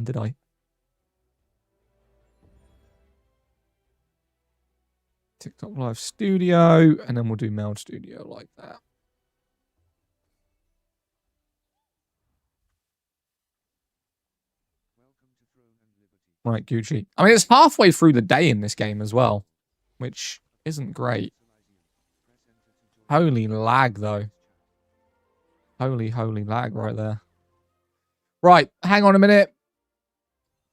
did I? TikTok Live Studio, and then we'll do Meld Studio like that. Right, Gucci. I mean, it's halfway through the day in this game as well, which isn't great. Holy lag, though. Holy lag right there. Right, hang on a minute.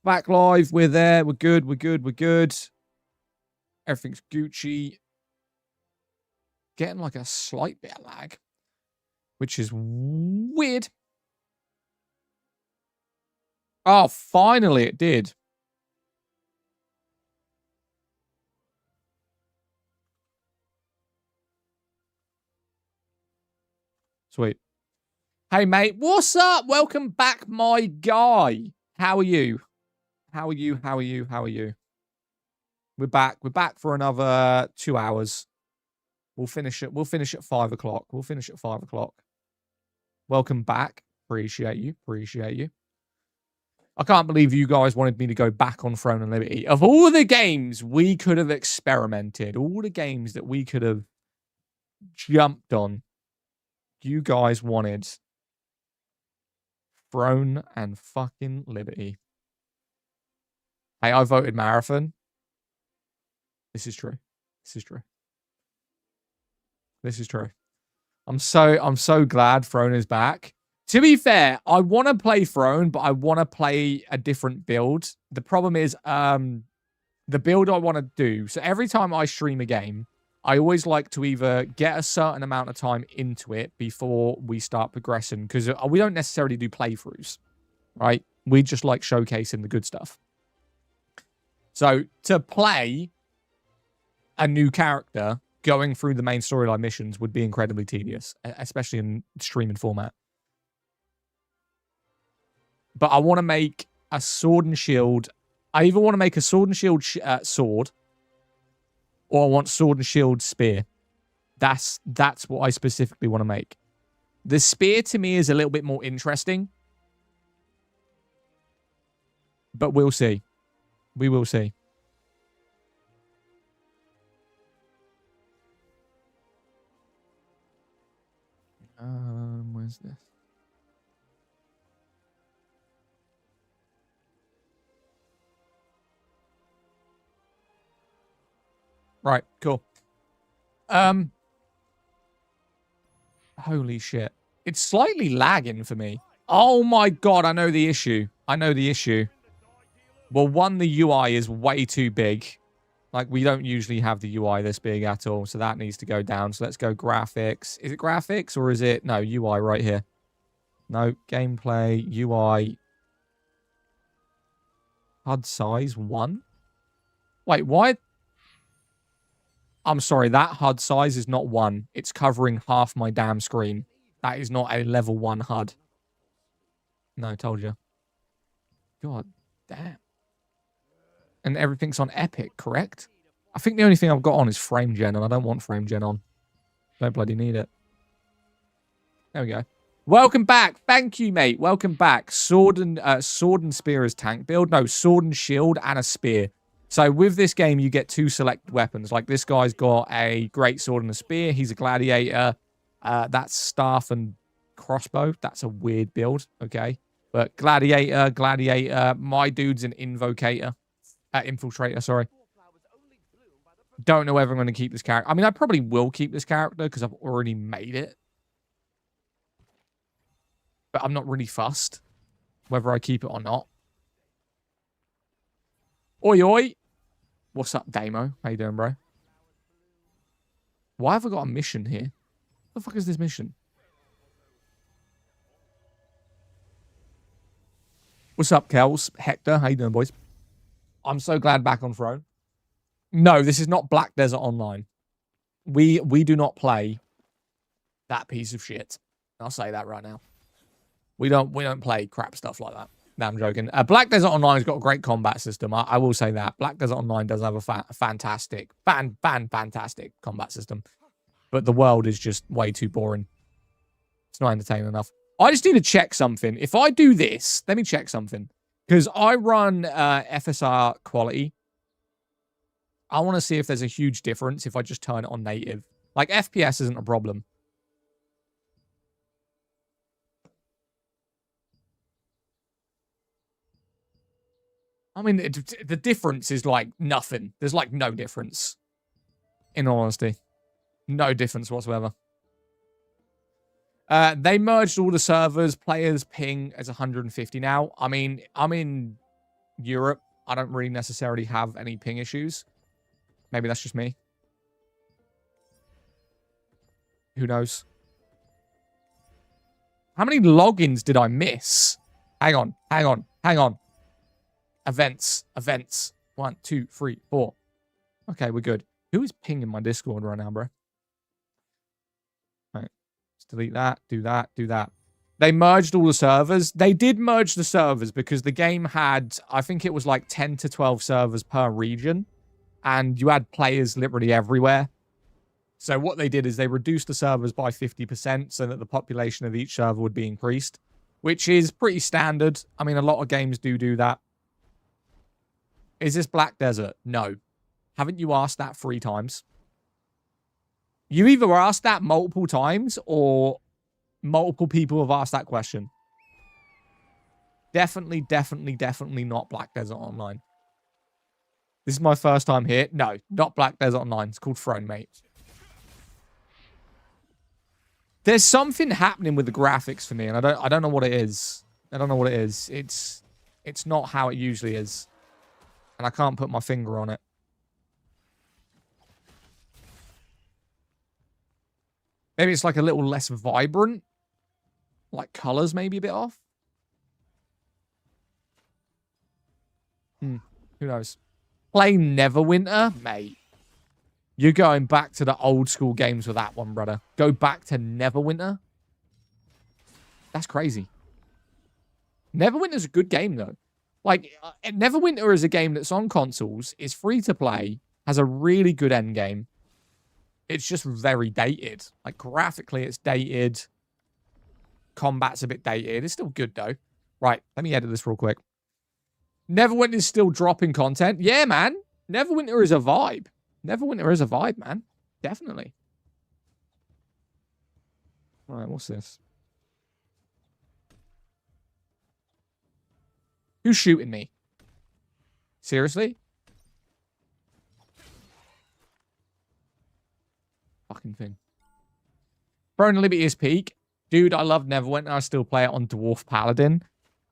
Back live, we're there, we're good. Everything's Gucci. Getting like a slight bit of lag, which is weird. Oh, finally it did. Sweet. Hey, mate. What's up? Welcome back, my guy. How are you? How are you? We're back. We're back for another 2 hours. We'll finish at 5 o'clock. Welcome back. Appreciate you. I can't believe you guys wanted me to go back on Throne and Liberty. Of all the games we could have experimented, all the games that we could have jumped on, you guys wanted Throne and fucking Liberty. Hey, I voted Marathon. This is true. I'm so glad Throne is back. To be fair, I want to play Throne, but I want to play a different build. The problem is, the build I want to do. So every time I stream a game, I always like to either get a certain amount of time into it before we start progressing, because we don't necessarily do playthroughs, right? We just like showcasing the good stuff. So to play a new character going through the main storyline missions would be incredibly tedious, especially in streaming format. But I want to make a sword and shield. I either want to make a sword and shield sword, or I want sword and shield spear. That's what I specifically want to make. The spear to me is a little bit more interesting. But we'll see. We will see. Where's this? Right, cool. Holy shit. It's slightly lagging for me. Oh my god, I know the issue. Well, one, the UI is way too big. Like, we don't usually have the UI this big at all, so that needs to go down. So let's go graphics. Is it graphics or is it... No, UI right here. No, gameplay, UI. HUD size 1? Wait, why... I'm sorry, that HUD size is not 1. It's covering half my damn screen. That is not a level 1 HUD. No, told you. God damn. And everything's on Epic, correct? I think the only thing I've got on is frame gen, and I don't want frame gen on. Don't bloody need it. There we go. Welcome back. Thank you, mate. Welcome back. Sword and spear as tank build. No, sword and shield and a spear. So with this game, you get 2 selected weapons. Like this guy's got a great sword and a spear. He's a gladiator. That's staff and crossbow. That's a weird build, okay? But gladiator. My dude's an infiltrator, sorry. Don't know whether I'm going to keep this character. I mean, I probably will keep this character because I've already made it. But I'm not really fussed whether I keep it or not. Oi, oi. What's up, Damo? How you doing, bro? Why have I got a mission here? What the fuck is this mission? What's up, Kels? Hector, how you doing, boys? I'm so glad back on Throne. No, this is not Black Desert Online. We do not play that piece of shit. I'll say that right now. We don't play crap stuff like that. No, I'm joking. Black Desert Online has got a great combat system. I will say that. Black Desert Online does have a fantastic combat system. But the world is just way too boring. It's not entertaining enough. I just need to check something. If I do this, let me check something. Because I run FSR quality. I want to see if there's a huge difference if I just turn it on native. Like, FPS isn't a problem. I mean, the difference is, like, nothing. There's, like, no difference. In all honesty. No difference whatsoever. They merged all the servers. Players ping as 150 now. I mean, I'm in Europe. I don't really necessarily have any ping issues. Maybe that's just me. Who knows? How many logins did I miss? Hang on, hang on, hang on. Events, events. 1, 2, 3, 4. Okay, we're good. Who is pinging my Discord right now, bro? Right. Let's delete that, do that, do that. They merged all the servers. They did merge the servers because the game had, I think it was like 10 to 12 servers per region. And you had players literally everywhere. So what they did is they reduced the servers by 50% so that the population of each server would be increased, which is pretty standard. I mean, a lot of games do that. Is this Black Desert? No. Haven't you asked that 3 times? You either asked that multiple times or multiple people have asked that question. Definitely, definitely, definitely not Black Desert Online. This is my first time here. No, not Black Desert Online. It's called Throne, mate. There's something happening with the graphics for me, and I don't know what it is. I don't know what it is. It's not how it usually is. And I can't put my finger on it. Maybe it's like a little less vibrant. Like colors maybe a bit off. Who knows? Play Neverwinter, mate. You're going back to the old school games with that one, brother. Go back to Neverwinter. That's crazy. Neverwinter's a good game, though. Like, Neverwinter is a game that's on consoles, is free to play, has a really good end game. It's just very dated. Like, graphically, it's dated. Combat's a bit dated. It's still good, though. Right, let me edit this real quick. Neverwinter is still dropping content. Yeah, man. Neverwinter is a vibe. Neverwinter is a vibe, man. Definitely. All right, what's this? Who's shooting me? Seriously? Fucking thing. Throne of Liberty is peak. Dude, I love Neverwinter. I still play it on Dwarf Paladin.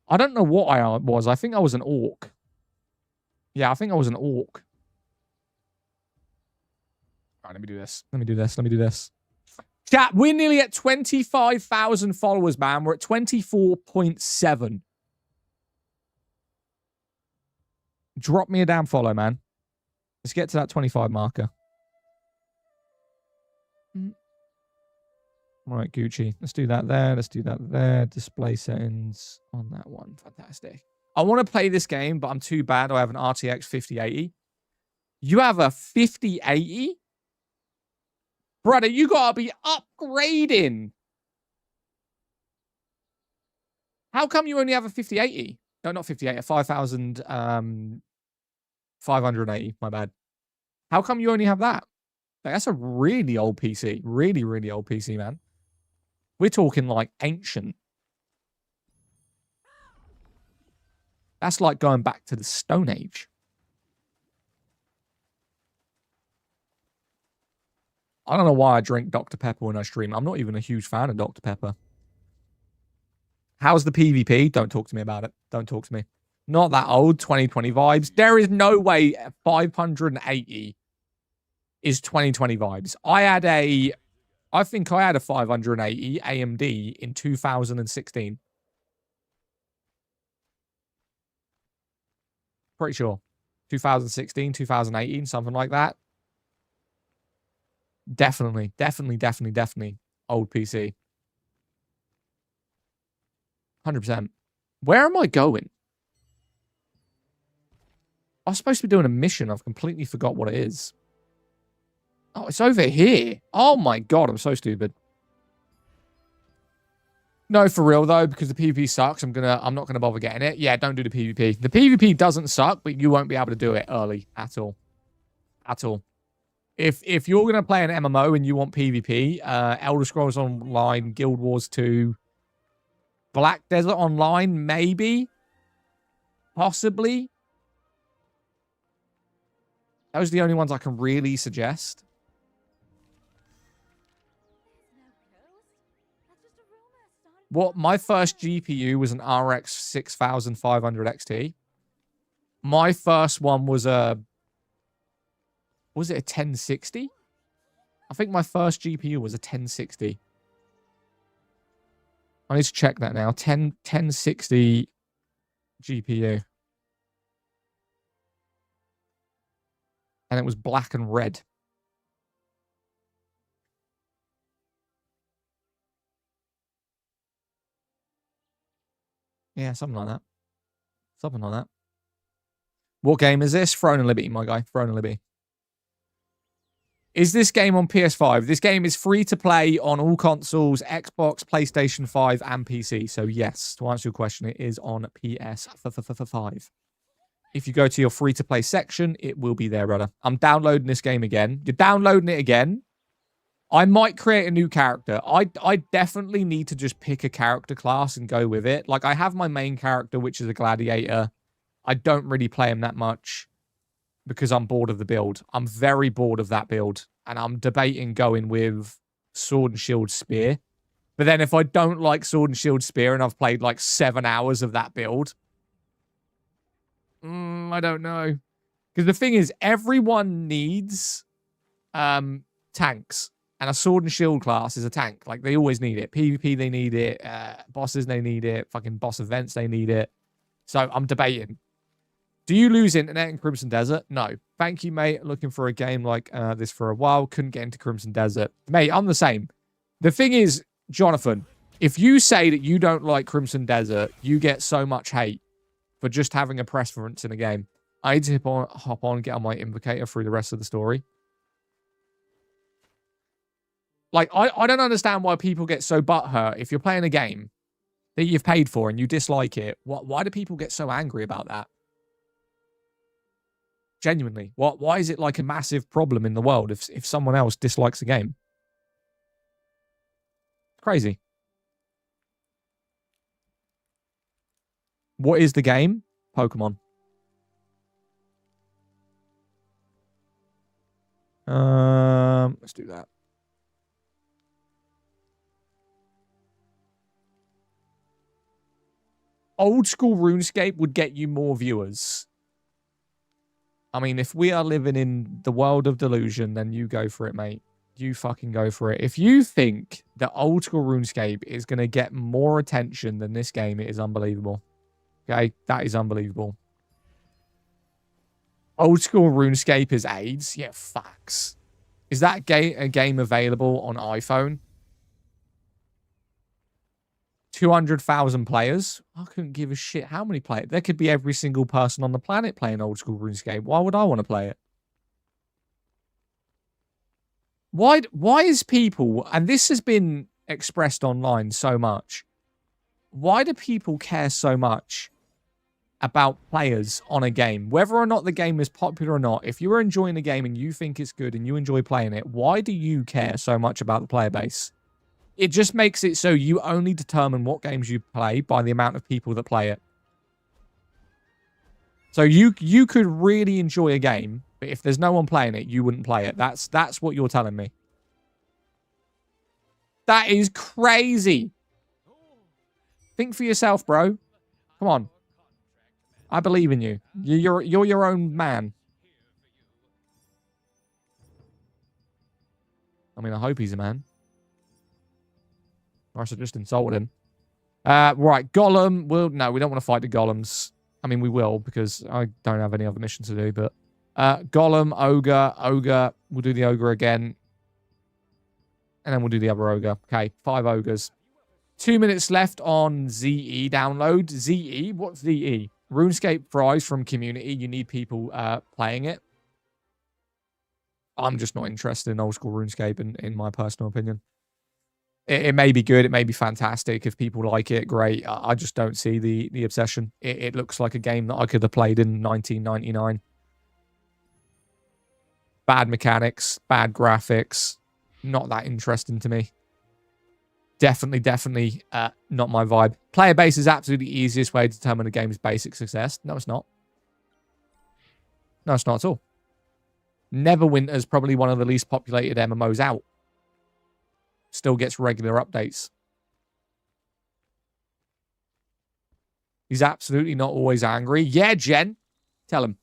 I don't know what I was. I think I was an orc. Yeah, I think I was an orc. All right, let me do this. Let me do this. Let me do this. Chat, we're nearly at 25,000 followers, man. We're at 24.7. Drop me a damn follow, man. Let's get to that 25 marker. All right, Gucci. Let's do that there. Let's do that there. Display settings on that one. Fantastic. I want to play this game, but I'm too bad. I have an RTX 5080. You have a 5080? Brother, you gotta be upgrading. How come you only have a 5080? No, not 5080, a 5,580, my bad. How come you only have that? Like, that's a really old PC. Really, really old PC, man. We're talking like ancient. That's like going back to the Stone Age. I don't know why I drink Dr. Pepper when I stream. I'm not even a huge fan of Dr. Pepper. How's the PvP? Don't talk to me about it. Don't talk to me. Not that old, 2020 vibes. There is no way 580 is 2020 vibes. I think I had a 580 AMD in 2016. Pretty sure. 2016, 2018, something like that. Definitely old PC. 100%. Where am I going? I was supposed to be doing a mission. I've completely forgot what it is. Oh, it's over here. Oh my god, I'm so stupid. No, for real though, because the PvP sucks. I'm not gonna bother getting it. Yeah, don't do the PvP. The PvP doesn't suck, but you won't be able to do it early at all. At all. If you're gonna play an MMO and you want PvP, Elder Scrolls Online, Guild Wars 2, Black Desert Online, maybe, possibly. Those are the only ones I can really suggest. What, my first GPU was an RX 6500 XT. My first one was a... Was it a 1060? I think my first GPU was a 1060. I need to check that now. 1060 GPU. And it was black and red. Yeah, something like that. Something like that. What game is this? Throne and Liberty, my guy. Throne and Liberty. Is this game on PS5? This game is free to play on all consoles, Xbox, PlayStation 5, and PC. So yes, to answer your question, it is on PS5. If you go to your free to play section, it will be there, brother. I'm downloading this game again. You're downloading it again. I might create a new character. I definitely need to just pick a character class and go with it. Like, I have my main character, which is a gladiator. I don't really play him that much because I'm bored of the build. I'm very bored of that build. And I'm debating going with Sword and Shield Spear. But then if I don't like Sword and Shield Spear and I've played like 7 hours of that build, I don't know. Because the thing is, everyone needs tanks. And a Sword and Shield class is a tank. Like, they always need it. PvP, they need it. Bosses, they need it. Fucking boss events, they need it. So I'm debating. Do you lose internet in Crimson Desert? No. Thank you, mate. Looking for a game like this for a while. Couldn't get into Crimson Desert. Mate, I'm the same. The thing is, Jonathan, if you say that you don't like Crimson Desert, you get so much hate for just having a preference in a game. I need to hop on and get on my Invocator through the rest of the story. Like, I don't understand why people get so butthurt if you're playing a game that you've paid for and you dislike it. Why do people get so angry about that? Genuinely. Why is it like a massive problem in the world if someone else dislikes a game? Crazy. What is the game? Pokemon. Let's do that. Old school RuneScape would get you more viewers. I mean, if we are living in the world of delusion, then you go for it, mate. You fucking go for it. If you think that old school RuneScape is going to get more attention than this game, it is unbelievable. Okay? That is unbelievable. Old school RuneScape is AIDS? Yeah, facts. Is that a game available on iPhone? 200,000 players? I couldn't give a shit how many players. There could be every single person on the planet playing old school RuneScape. Why would I want to play it? Why is people, and this has been expressed online so much, why do people care so much about players on a game? Whether or not the game is popular or not, if you're enjoying the game and you think it's good and you enjoy playing it, why do you care so much about the player base? It just makes it so you only determine what games you play by the amount of people that play it. So you could really enjoy a game, but if there's no one playing it, you wouldn't play it. That's what you're telling me. That is crazy. Think for yourself, bro. Come on. I believe in you. You're your own man. I mean, I hope he's a man. Or else I just insulted him. Right, Golem. No, we don't want to fight the Golems. I mean, we will, because I don't have any other missions to do, but... Golem, Ogre. We'll do the Ogre again. And then we'll do the other Ogre. Okay, 5 Ogres. 2 minutes left on ZE download. ZE? What's ZE? RuneScape Fries from community. You need people playing it. I'm just not interested in old school RuneScape, in my personal opinion. It may be good. It may be fantastic. If people like it, great. I just don't see the obsession. It looks like a game that I could have played in 1999. Bad mechanics, bad graphics. Not that interesting to me. Definitely not my vibe. Player base is absolutely the easiest way to determine a game's basic success. No, it's not. No, it's not at all. Neverwinter's probably one of the least populated MMOs out. Still gets regular updates. He's absolutely not always angry. Yeah, Jen. Tell him.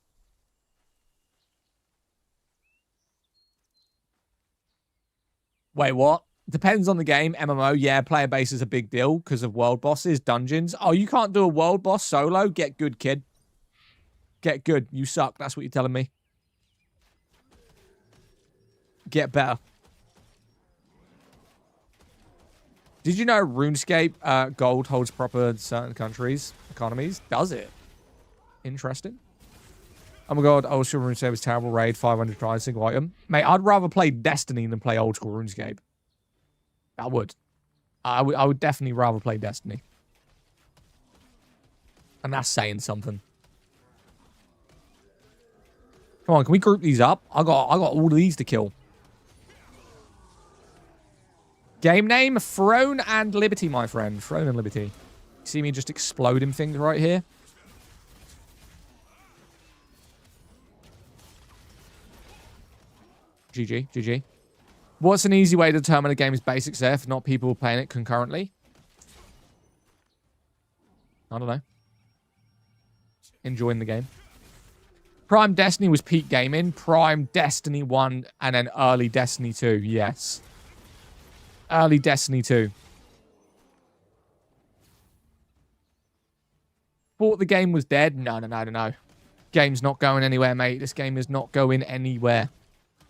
Wait, what? Depends on the game. MMO, yeah, player base is a big deal because of world bosses, dungeons. Oh, you can't do a world boss solo? Get good, kid. Get good. You suck. That's what you're telling me. Get better. Did you know RuneScape gold holds proper in certain countries' economies? Does it? Interesting. Oh my god, old school RuneScape was terrible. Raid, 500 tries, single item. Mate, I'd rather play Destiny than play old school RuneScape. I would. I would definitely rather play Destiny. And that's saying something. Come on, can we group these up? I got all of these to kill. Game name, Throne and Liberty, my friend. Throne and Liberty. See me just exploding things right here? GG, GG. What's an easy way to determine a game's basic success if not people playing it concurrently? I don't know. Enjoying the game. Prime Destiny was peak gaming. Prime Destiny 1 and then early Destiny 2. Yes. Early Destiny 2. Thought the game was dead? No. Game's not going anywhere, mate. This game is not going anywhere.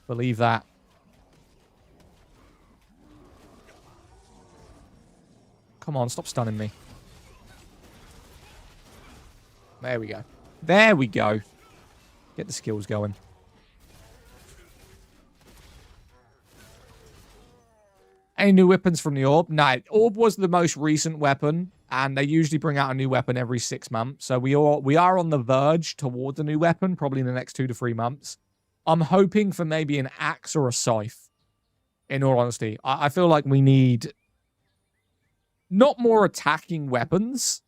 Believe that. Come on, stop stunning me. There we go. There we go. Get the skills going. Any new weapons from the Orb? No, Orb was the most recent weapon, and they usually bring out a new weapon every 6 months. So we are on the verge towards a new weapon, probably in the next 2 to 3 months. I'm hoping for maybe an axe or a scythe, in all honesty. I feel like we need not more attacking weapons,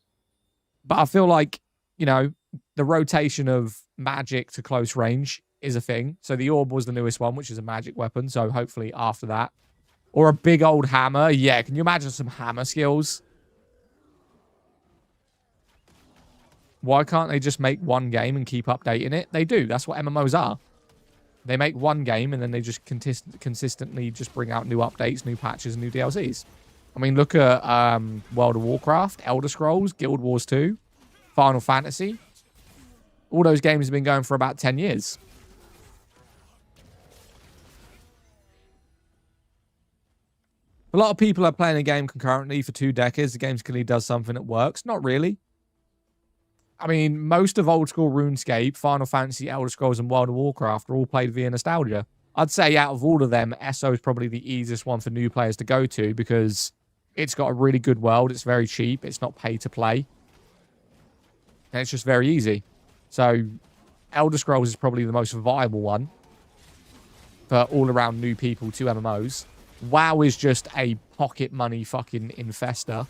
but I feel like, you know, the rotation of magic to close range is a thing. So the Orb was the newest one, which is a magic weapon. So hopefully after that. Or a big old hammer. Yeah, can you imagine some hammer skills? Why can't they just make one game and keep updating it? They do. That's what MMOs are. They make one game and then they just consistently just bring out new updates, new patches, and new DLCs. I mean, look at World of Warcraft, Elder Scrolls, Guild Wars 2, Final Fantasy. All those games have been going for about 10 years. A lot of people are playing a game concurrently for 2 decades. The game clearly does something that works. Not really. I mean, most of old school RuneScape, Final Fantasy, Elder Scrolls, and World of Warcraft are all played via nostalgia. I'd say out of all of them, SO is probably the easiest one for new players to go to because it's got a really good world. It's very cheap. It's not pay to play. And it's just very easy. So, Elder Scrolls is probably the most viable one for all-around new people to MMOs. WoW is just a pocket money fucking infester.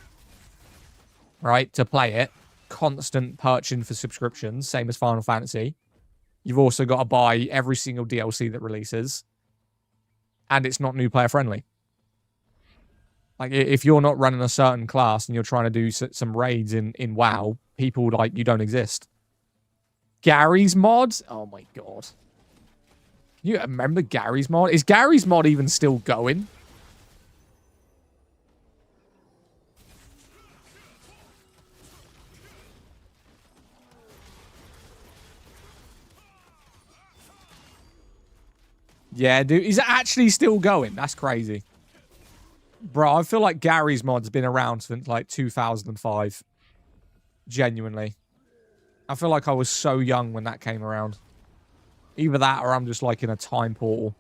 Right? To play it. Constant purchasing for subscriptions. Same as Final Fantasy. You've also got to buy every single DLC that releases. And it's not new player friendly. Like, if you're not running a certain class and you're trying to do some raids in WoW, people like you don't exist. Gary's mod? Oh my god. Can you remember Gary's mod? Is Gary's mod even still going? Yeah, dude. Is it actually still going? That's crazy. Bro, I feel like Gary's mod's been around since like 2005. Genuinely. I feel like I was so young when that came around. Either that or I'm just like in a time portal.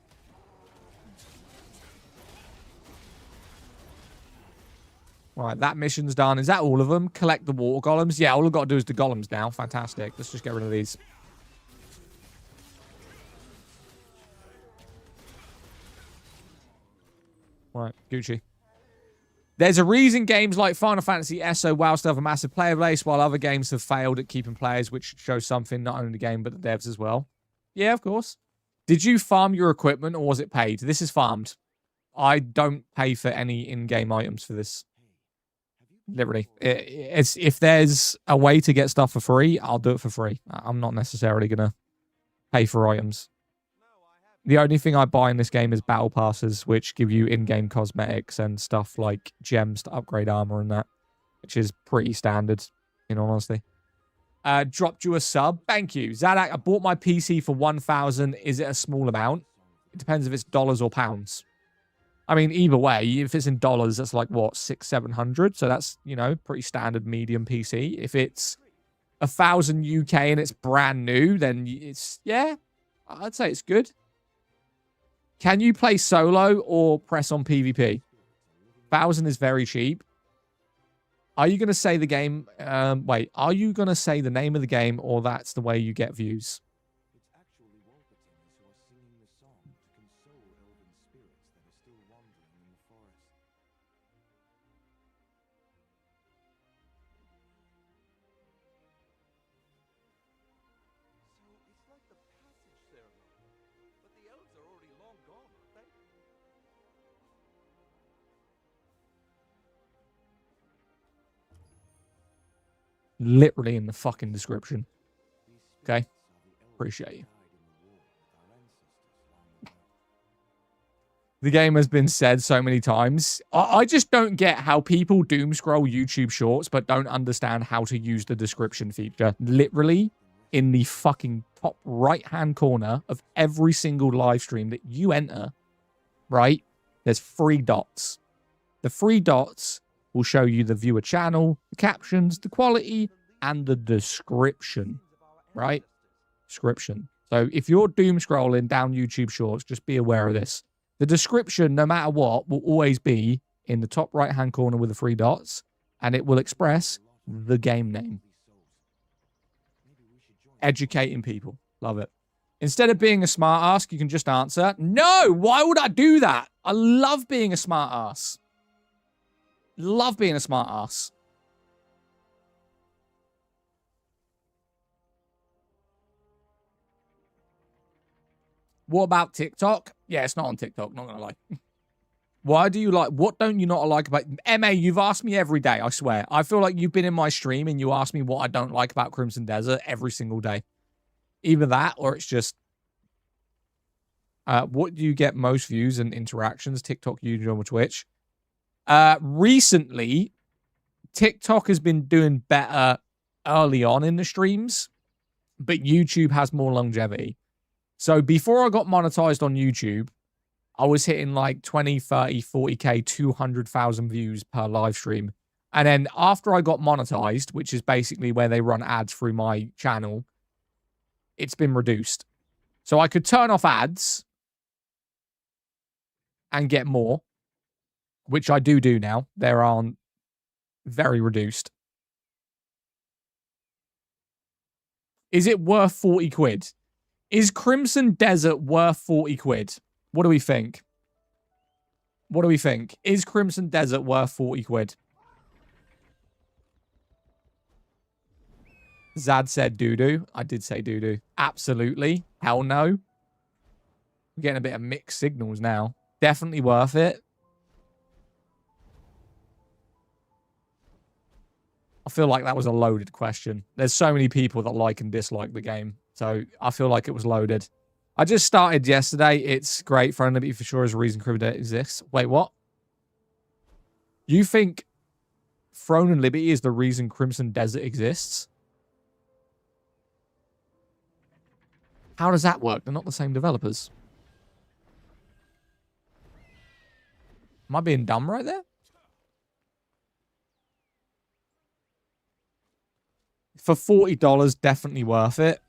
Right, that mission's done. Is that all of them? Collect the water golems. Yeah, all I've got to do is the golems now. Fantastic. Let's just get rid of these. Right, Gucci. There's a reason games like Final Fantasy SO WoW still have a massive player base, while other games have failed at keeping players, which shows something, not only the game, but the devs as well. Yeah, of course. Did you farm your equipment, or was it paid? This is farmed. I don't pay for any in-game items for this. Literally. If there's a way to get stuff for free, I'll do it for free. I'm not necessarily going to pay for items. The only thing I buy in this game is battle passes, which give you in-game cosmetics and stuff like gems to upgrade armor and that, which is pretty standard, in all honesty. Dropped you a sub. Thank you. Zadak, I bought my PC for 1,000. Is it a small amount? It depends if it's dollars or pounds. I mean, either way, if it's in dollars, that's like, what, 600-700? So that's, you know, pretty standard medium PC. If it's 1,000 UK and it's brand new, then it's, yeah, I'd say it's good. Can you play solo or press on PvP? 1,000 is very cheap. Are you going to say the game? Wait, are you going to say the name of the game, or that's the way you get views? Literally in the fucking description. Okay? Appreciate you. The game has been said so many times. I just don't get how people doom scroll YouTube shorts but don't understand how to use the description feature. Literally in the fucking top right-hand corner of every single live stream that you enter, right? There's 3 dots. The 3 dots will show you the viewer channel, the captions, the quality, and the description, right? Description. So if you're doom scrolling down YouTube Shorts, just be aware of this. The description, no matter what, will always be in the top right-hand corner with the 3 dots, and it will express the game name. Educating people. Love it. Instead of being a smart ass, you can just answer, no, why would I do that? I love being a smart ass. Love being a smart ass. What about TikTok? Yeah, it's not on TikTok, not gonna lie. Why do you like, what don't you not like about, MA, you've asked me every day, I swear. I feel like you've been in my stream and you ask me what I don't like about Crimson Desert every single day. Either that, or it's just, what do you get most views and interactions? TikTok, YouTube, or Twitch? Recently, TikTok has been doing better early on in the streams, but YouTube has more longevity. So before I got monetized on YouTube, I was hitting like 20, 30, 40K, 200,000 views per live stream. And then after I got monetized, which is basically where they run ads through my channel, it's been reduced. So I could turn off ads and get more, which I do now. They're on very reduced. Is it worth 40 quid? Is Crimson Desert worth 40 quid? What do we think? What do we think? Is Crimson Desert worth 40 quid? Zad said doo-doo. I did say doo-doo. Absolutely. Hell no. We're getting a bit of mixed signals now. Definitely worth it. I feel like that was a loaded question. There's so many people that like and dislike the game. So I feel like it was loaded. I just started yesterday. It's great. Throne Liberty for sure is a reason Crimson Desert exists. Wait, what? You think Throne and Liberty is the reason Crimson Desert exists? How does that work? They're not the same developers. Am I being dumb right there? For $40, definitely worth it.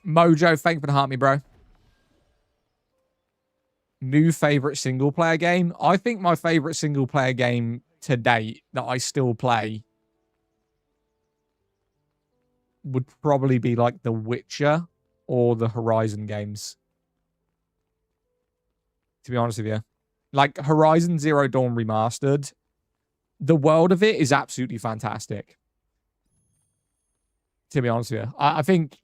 Mojo, thank you for the heart me, bro. New favorite single player game? I think my favorite single player game to date that I still play would probably be like The Witcher or the Horizon games. To be honest with you. Like Horizon Zero Dawn Remastered, the world of it is absolutely fantastic. To be honest with you. I think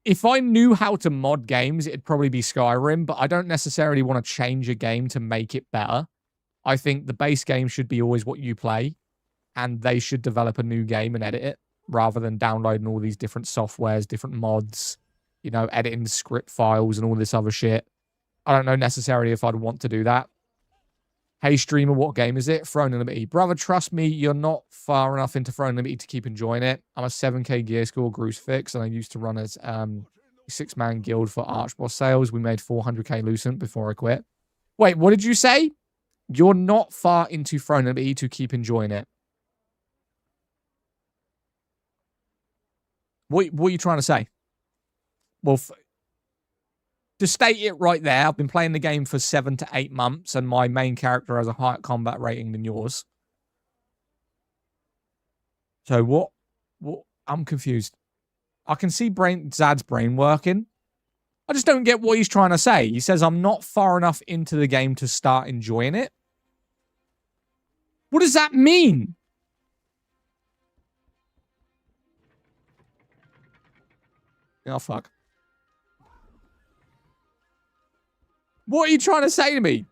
if I knew how to mod games, it'd probably be Skyrim, but I don't necessarily want to change a game to make it better. I think the base game should be always what you play, and they should develop a new game and edit it, rather than downloading all these different softwares, different mods, you know, editing script files and all this other shit. I don't know necessarily if I'd want to do that. Hey, streamer, what game is it? Throne Unlimited. Brother, trust me, you're not far enough into Throne Unlimited to keep enjoying it. I'm a 7k gear score Crucifix, and I used to run as 6-man guild for Archboss sales. We made 400k Lucent before I quit. Wait, what did you say? You're not far into Throne Unlimited to keep enjoying it. What are you trying to say? Well, to state it right there, I've been playing the game for 7 to 8 months, and my main character has a higher combat rating than yours. So what? I'm confused. I can see Zad's brain working. I just don't get what he's trying to say. He says I'm not far enough into the game to start enjoying it. What does that mean? Oh, fuck. What are you trying to say to me?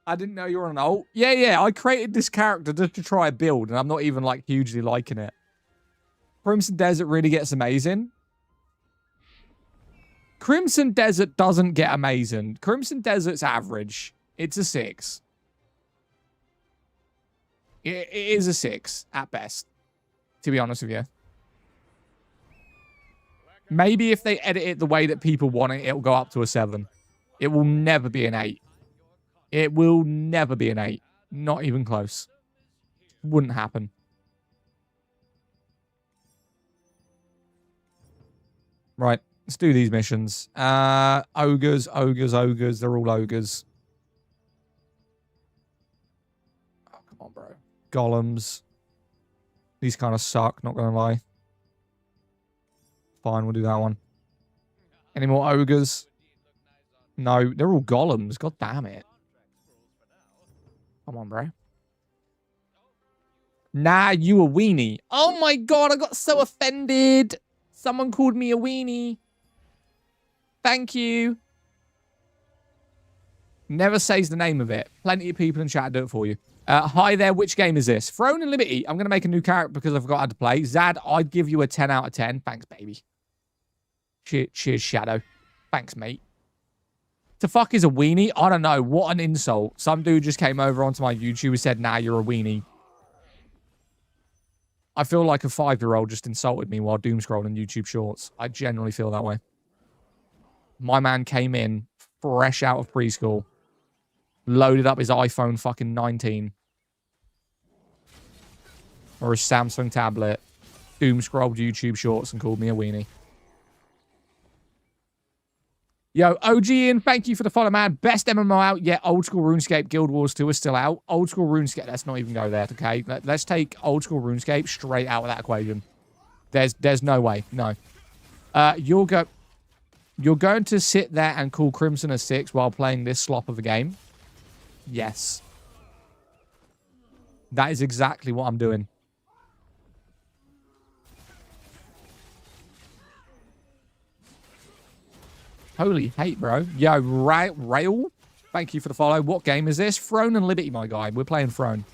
I didn't know you were on ult. Yeah, I created this character just to try a build, and I'm not even, like, hugely liking it. Crimson Desert really gets amazing. Crimson Desert doesn't get amazing. Crimson Desert's average. It's a 6. It is a 6, at best. To be honest with you. Maybe if they edit it the way that people want it, it'll go up to a 7. It will never be an 8. It will never be an 8. Not even close. Wouldn't happen. Right. Let's do these missions. Ogres. They're all ogres. Oh, come on, bro. Golems. These kind of suck, not going to lie. Fine, we'll do that one. Any more ogres? No, they're all golems. God damn it. Come on, bro. Nah, you a weenie. Oh my god, I got so offended. Someone called me a weenie. Thank you. Never says the name of it. Plenty of people in chat do it for you. Hi there, which game is this? Throne and Liberty. I'm going to make a new character because I forgot how to play. Zad, I'd give you a 10 out of 10. Thanks, baby. Cheers, Shadow. Thanks, mate. The fuck is a weenie? I don't know. What an insult. Some dude just came over onto my YouTube and said, nah, you're a weenie. I feel like a 5-year-old just insulted me while doom scrolling YouTube Shorts. I generally feel that way. My man came in fresh out of preschool, loaded up his iPhone fucking 19 or his Samsung tablet, doom scrolled YouTube Shorts and called me a weenie. Yo, OG Ian, thank you for the follow, man. Best MMO out yet. Old School RuneScape Guild Wars 2 is still out. Old School RuneScape, let's not even go there, okay? Let's take Old School RuneScape straight out of that equation. There's no way, no. You're going to sit there and call Crimson a 6 while playing this slop of a game? Yes. That is exactly what I'm doing. Holy hate, bro. Yo, Rail, thank you for the follow. What game is this? Throne and Liberty, my guy. We're playing Throne.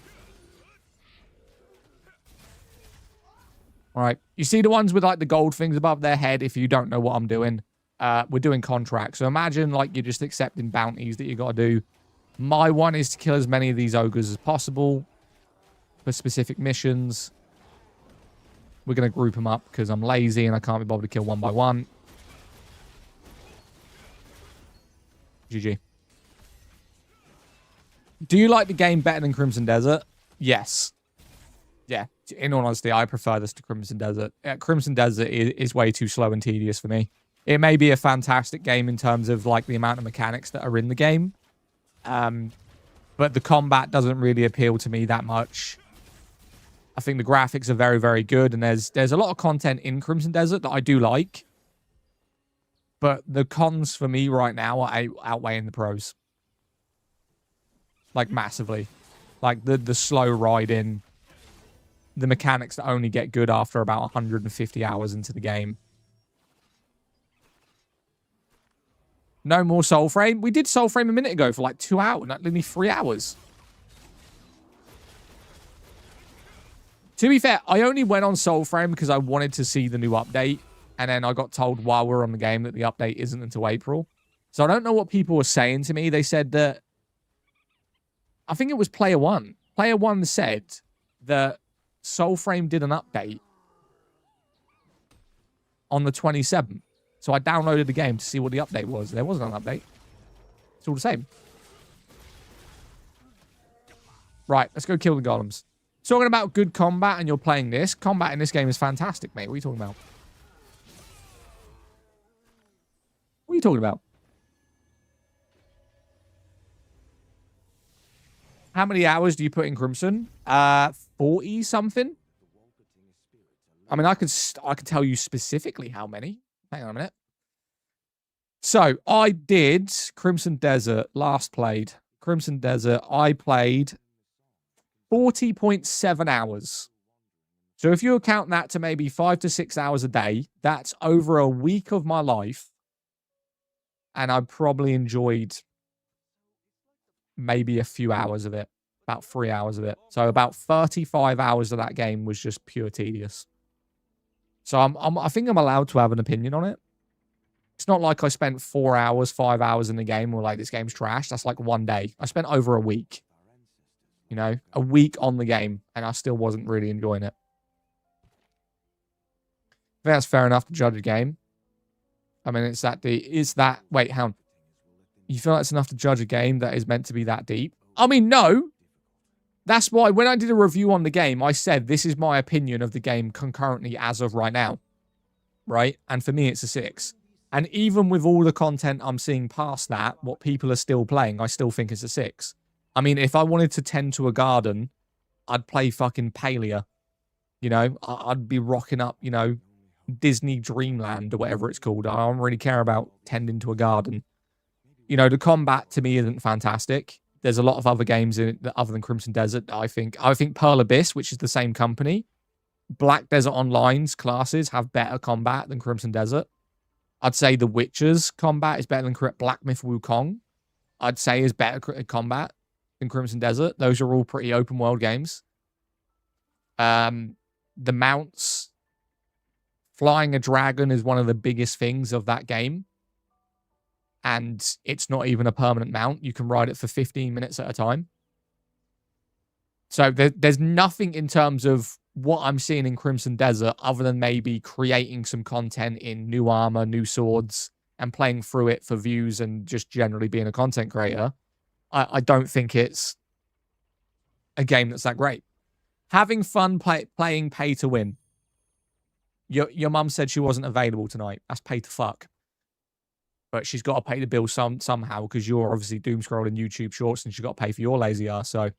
All right. You see the ones with, like, the gold things above their head if you don't know what I'm doing? We're doing contracts. So imagine, like, you're just accepting bounties that you got to do. My one is to kill as many of these ogres as possible for specific missions. We're going to group them up because I'm lazy and I can't be bothered to kill one by one. GG. Do you like the game better than Crimson Desert? Yes. Yeah. In all honesty, I prefer this to Crimson Desert. Crimson Desert is way too slow and tedious for me. It may be a fantastic game in terms of, like, the amount of mechanics that are in the game. But the combat doesn't really appeal to me that much. I think the graphics are very, very good, and there's a lot of content in Crimson Desert that I do like. But the cons for me right now are outweighing the pros. Like, massively. Like, the slow ride in. The mechanics that only get good after about 150 hours into the game. No more Soul Frame. We did Soul Frame a minute ago for like 2 hours, not only 3 hours. To be fair, I only went on Soul Frame because I wanted to see the new update. And then I got told while we were on the game that the update isn't until April. So I don't know what people were saying to me. They said that... I think it was Player One. Player One said that Soul Frame did an update on the 27th. So I downloaded the game to see what the update was. There wasn't an update. It's all the same. Right, let's go kill the golems. Talking about good combat and you're playing this. Combat in this game is fantastic, mate. What are you talking about? What are you talking about? How many hours do you put in Crimson? 40 something. I mean, I could tell you specifically how many. Hang on a minute. So I did Crimson Desert last played. Crimson Desert. I played 40.7 hours. So if you account that to maybe 5 to 6 hours a day, that's over a week of my life. And I probably enjoyed maybe a few hours of it. About 3 hours of it. So about 35 hours of that game was just pure tedious. So I think I'm allowed to have an opinion on it. It's not like I spent 4 hours, 5 hours in the game or like this game's trash. That's like one day. I spent over a week. You know, a week on the game and I still wasn't really enjoying it. I think that's fair enough to judge a game. I mean, it's that deep. Wait, hang on. You feel that's enough to judge a game that is meant to be that deep? I mean, no. That's why when I did a review on the game, I said this is my opinion of the game concurrently as of right now. Right? And for me, it's a 6. And even with all the content I'm seeing past that, what people are still playing, I still think it's a 6. I mean, if I wanted to tend to a garden, I'd play fucking Palia. You know, I'd be rocking up, you know, Disney Dreamland or whatever it's called. I don't really care about tending to a garden. You know, the combat to me isn't fantastic. There's a lot of other games in it other than Crimson Desert. I think Pearl Abyss, which is the same company, Black Desert Online's classes have better combat than Crimson Desert. I'd say The Witcher's combat is better than Black Myth Wukong. I'd say is better combat than Crimson Desert. Those are all pretty open world games. The mounts, flying a dragon is one of the biggest things of that game. And it's not even a permanent mount. You can ride it for 15 minutes at a time. So there's nothing in terms of what I'm seeing in Crimson Desert other than maybe creating some content in new armor, new swords, and playing through it for views and just generally being a content creator. I don't think it's a game that's that great. Having fun playing pay to win. Your mum said she wasn't available tonight. That's pay to fuck. But she's got to pay the bill somehow because you're obviously doom scrolling YouTube shorts and she's got to pay for your lazy ass. So,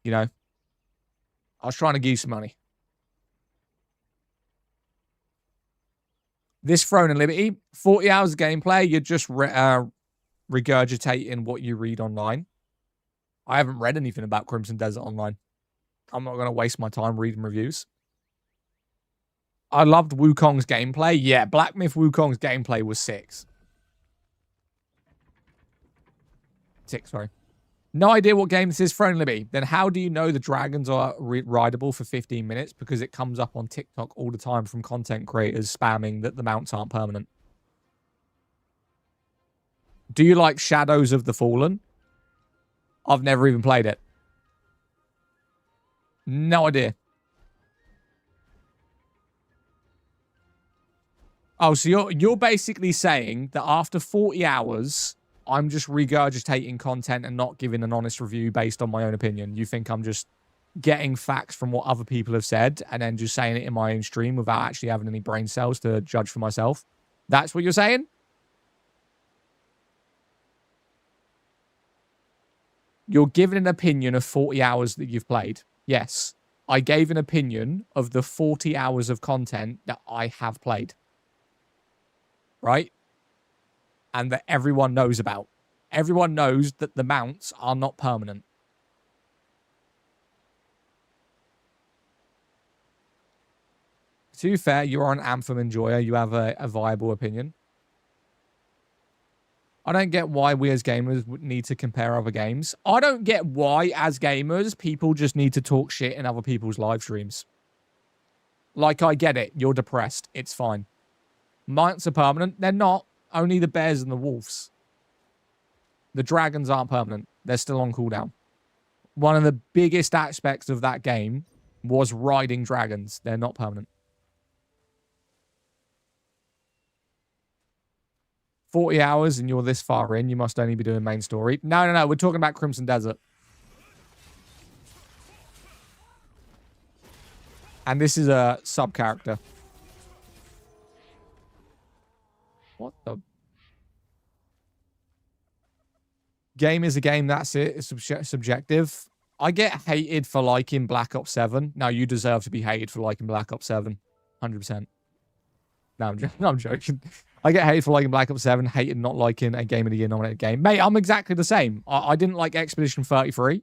you know, I was trying to give you some money. This Throne and Liberty, 40 hours of gameplay. You're just regurgitating what you read online. I haven't read anything about Crimson Desert online. I'm not going to waste my time reading reviews. I loved Wukong's gameplay. Yeah, Black Myth Wukong's gameplay was 6. 6, sorry. No idea what game this is, Throne Libby. Then how do you know the dragons are rideable for 15 minutes? Because it comes up on TikTok all the time from content creators spamming that the mounts aren't permanent. Do you like Shadows of the Fallen? I've never even played it. No idea. Oh, so you're basically saying that after 40 hours, I'm just regurgitating content and not giving an honest review based on my own opinion. You think I'm just getting facts from what other people have said and then just saying it in my own stream without actually having any brain cells to judge for myself? That's what you're saying? You're giving an opinion of 40 hours that you've played. Yes. I gave an opinion of the 40 hours of content that I have played. Right? And that everyone knows about. Everyone knows that the mounts are not permanent. To be fair, you are an Anthem enjoyer. You have a viable opinion. I don't get why we as gamers need to compare other games. I don't get why, as gamers, people just need to talk shit in other people's live streams. Like, I get it. You're depressed. It's fine. Mounts are permanent. They're not. Only the bears and the wolves. The dragons aren't permanent. They're still on cooldown. One of the biggest aspects of that game was riding dragons. They're not permanent. 40 hours and you're this far in, you must only be doing main story. No, we're talking about Crimson Desert. And this is a sub-character. What the? Game is a game, that's it. It's subjective. I get hated for liking Black Ops 7. No, you deserve to be hated for liking Black Ops 7. 100%. No, I'm joking. I get hated for liking Black Ops 7, hated not liking a Game of the Year nominated game. Mate, I'm exactly the same. I didn't like Expedition 33.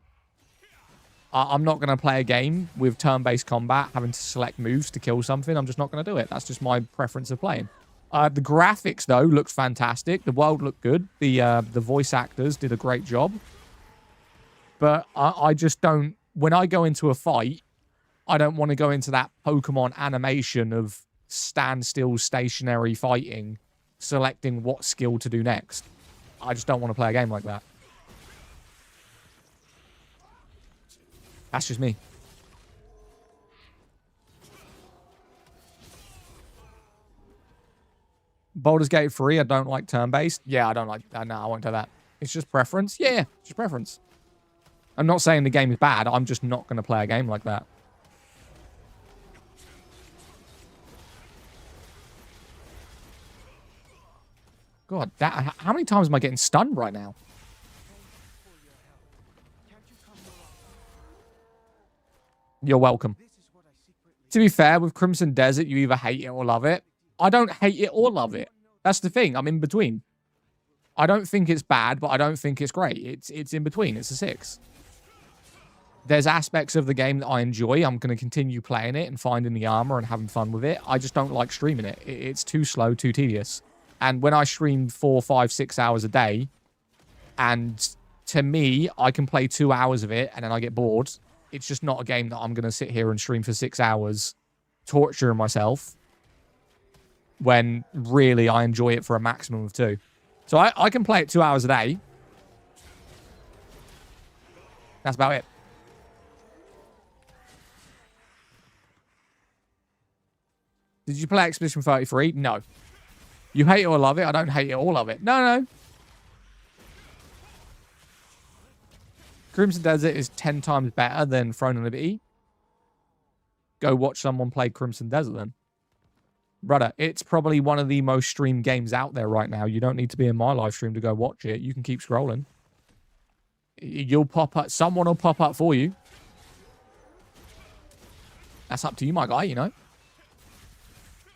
I'm not going to play a game with turn-based combat, having to select moves to kill something. I'm just not going to do it. That's just my preference of playing. The graphics, though, looked fantastic. The world looked good. The voice actors did a great job. But I just don't... When I go into a fight, I don't want to go into that Pokemon animation of standstill, stationary fighting, selecting what skill to do next. I just don't want to play a game like that. That's just me. Baldur's Gate 3, I don't like turn-based. Yeah, I don't like that. No, I won't do that. It's just preference. Yeah, just preference. I'm not saying the game is bad. I'm just not going to play a game like that. God, how many times am I getting stunned right now? You're welcome. To be fair, with Crimson Desert, you either hate it or love it. I don't hate it or love it. That's the thing. I'm in between. I don't think it's bad, but I don't think it's great. It's in between. It's a 6. There's aspects of the game that I enjoy. I'm going to continue playing it and finding the armor and having fun with it. I just don't like streaming it. It's too slow, too tedious. And when I stream 4, 5, 6 hours a day, and to me, I can play 2 hours of it and then I get bored. It's just not a game that I'm going to sit here and stream for 6 hours, torturing myself, when really I enjoy it for a maximum of 2. So I can play it 2 hours a day. That's about it. Did you play Expedition 33? No. You hate it or love it? I don't hate it or love it. No. Crimson Desert is 10 times better than Throne of Liberty. Go watch someone play Crimson Desert then. Brother, it's probably one of the most streamed games out there right now. You don't need to be in my live stream to go watch it. You can keep scrolling. You'll pop up. Someone will pop up for you. That's up to you, my guy, you know.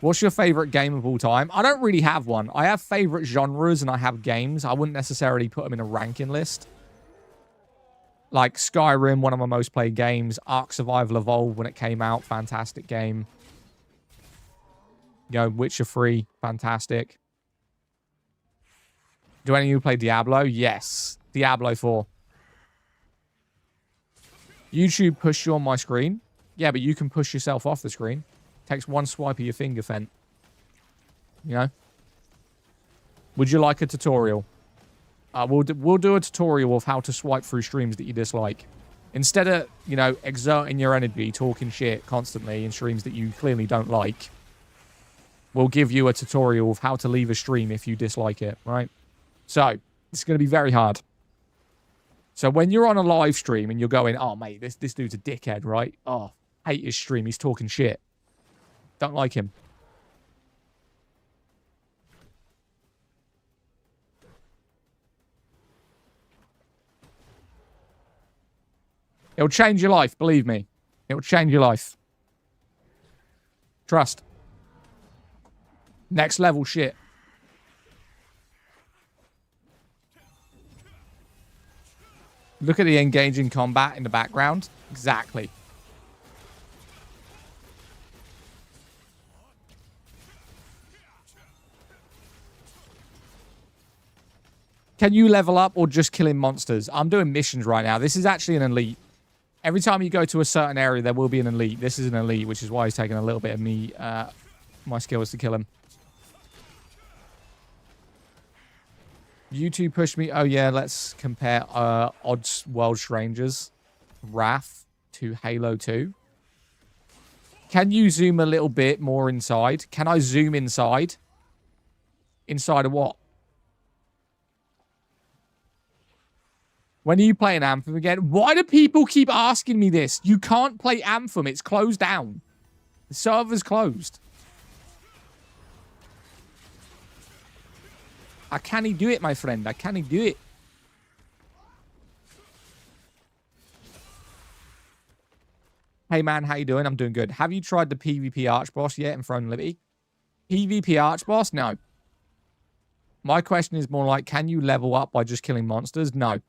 What's your favorite game of all time? I don't really have one. I have favorite genres and I have games. I wouldn't necessarily put them in a ranking list. Like Skyrim, one of my most played games. Ark Survival Evolved when it came out. Fantastic game. You know, Witcher 3. Fantastic. Do any of you play Diablo? Yes. Diablo 4. YouTube push you on my screen. Yeah, but you can push yourself off the screen. Takes one swipe of your finger, Fent. You know? Would you like a tutorial? We'll do a tutorial of how to swipe through streams that you dislike. Instead of, you know, exerting your energy, talking shit constantly in streams that you clearly don't like, we'll give you a tutorial of how to leave a stream if you dislike it, right? So, it's going to be very hard. So, when you're on a live stream and you're going, oh, mate, this dude's a dickhead, right? Oh, hate his stream. He's talking shit. Don't like him. It'll change your life, believe me. It'll change your life. Trust. Next level shit. Look at the engaging combat in the background. Exactly. Can you level up or just killing monsters? I'm doing missions right now. This is actually an elite. Every time you go to a certain area, there will be an elite. This is an elite, which is why he's taking a little bit of me, my skills to kill him. You two pushed me. Oh, yeah, let's compare Odds World Strangers, Wrath, to Halo 2. Can you zoom a little bit more inside? Can I zoom inside? Inside of what? When are you playing Anthem again? Why do people keep asking me this? You can't play Anthem. It's closed down. The server's closed. I can't do it, my friend. I can't do it. Hey, man. How you doing? I'm doing good. Have you tried the PvP Archboss yet in Throne Liberty? PvP Archboss? No. My question is more like, can you level up by just killing monsters? No.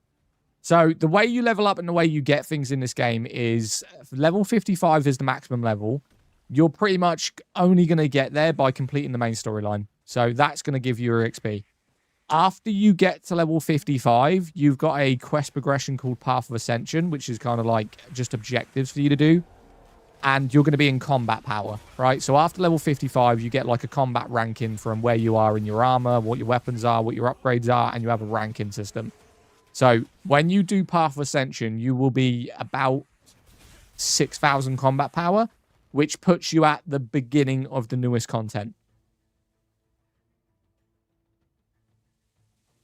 So the way you level up and the way you get things in this game is level 55 is the maximum level. You're pretty much only going to get there by completing the main storyline. So that's going to give you your XP. After you get to level 55, you've got a quest progression called Path of Ascension, which is kind of like just objectives for you to do. And you're going to be in combat power, right? So after level 55, you get like a combat ranking from where you are in your armor, what your weapons are, what your upgrades are, and you have a ranking system. So when you do Path of Ascension, you will be about 6,000 combat power, which puts you at the beginning of the newest content,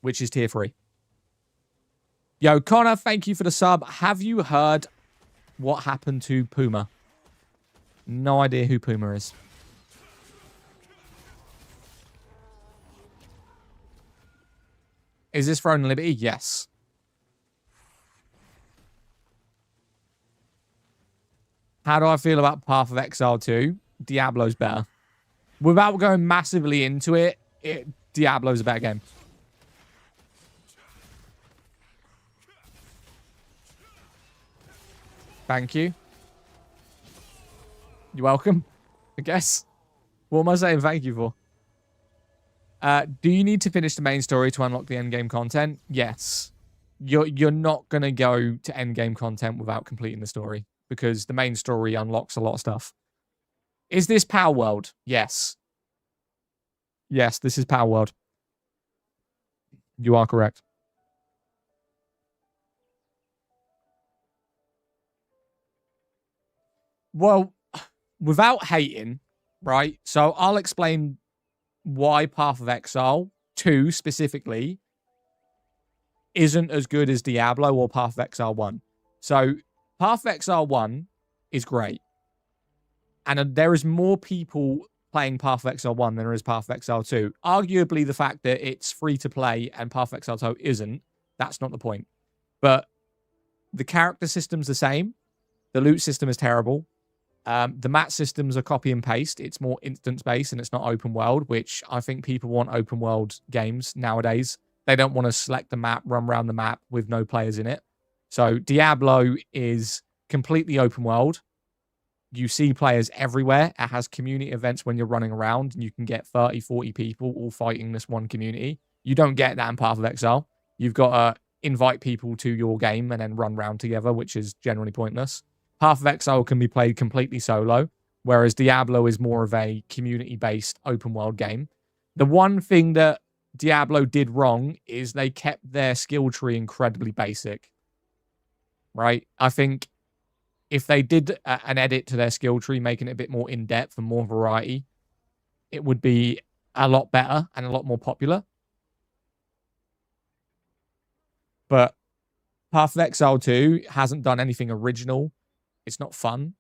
which is tier 3. Yo, Connor, thank you for the sub. Have you heard what happened to Puma? No idea who Puma is. Is this Throne Liberty? Yes. How do I feel about Path of Exile 2? Diablo's better. Without going massively into it, Diablo's a better game. Thank you. You're welcome, I guess. What am I saying thank you for? Do you need to finish the main story to unlock the endgame content? Yes. You're not going to go to endgame content without completing the story, because the main story unlocks a lot of stuff. Is this Power World? Yes. Yes, this is Power World. You are correct. Well, without hating, right? So I'll explain why Path of Exile 2 specifically isn't as good as Diablo or Path of Exile 1. So Path of Exile 1 is great. And there is more people playing Path of Exile 1 than there is Path of Exile 2. Arguably, the fact that it's free to play and Path of Exile 2 isn't, that's not the point. But the character system's the same. The loot system is terrible. The map systems are copy and paste. It's more instance-based and it's not open world, which I think people want open world games nowadays. They don't want to select the map, run around the map with no players in it. So Diablo is completely open world. You see players everywhere. It has community events when you're running around and you can get 30, 40 people all fighting this one community. You don't get that in Path of Exile. You've got to invite people to your game and then run around together, which is generally pointless. Path of Exile can be played completely solo, whereas Diablo is more of a community-based open world game. The one thing that Diablo did wrong is they kept their skill tree incredibly basic. Right? I think if they did an edit to their skill tree, making it a bit more in-depth and more variety, it would be a lot better and a lot more popular. But Path of Exile 2 hasn't done anything original. It's not fun.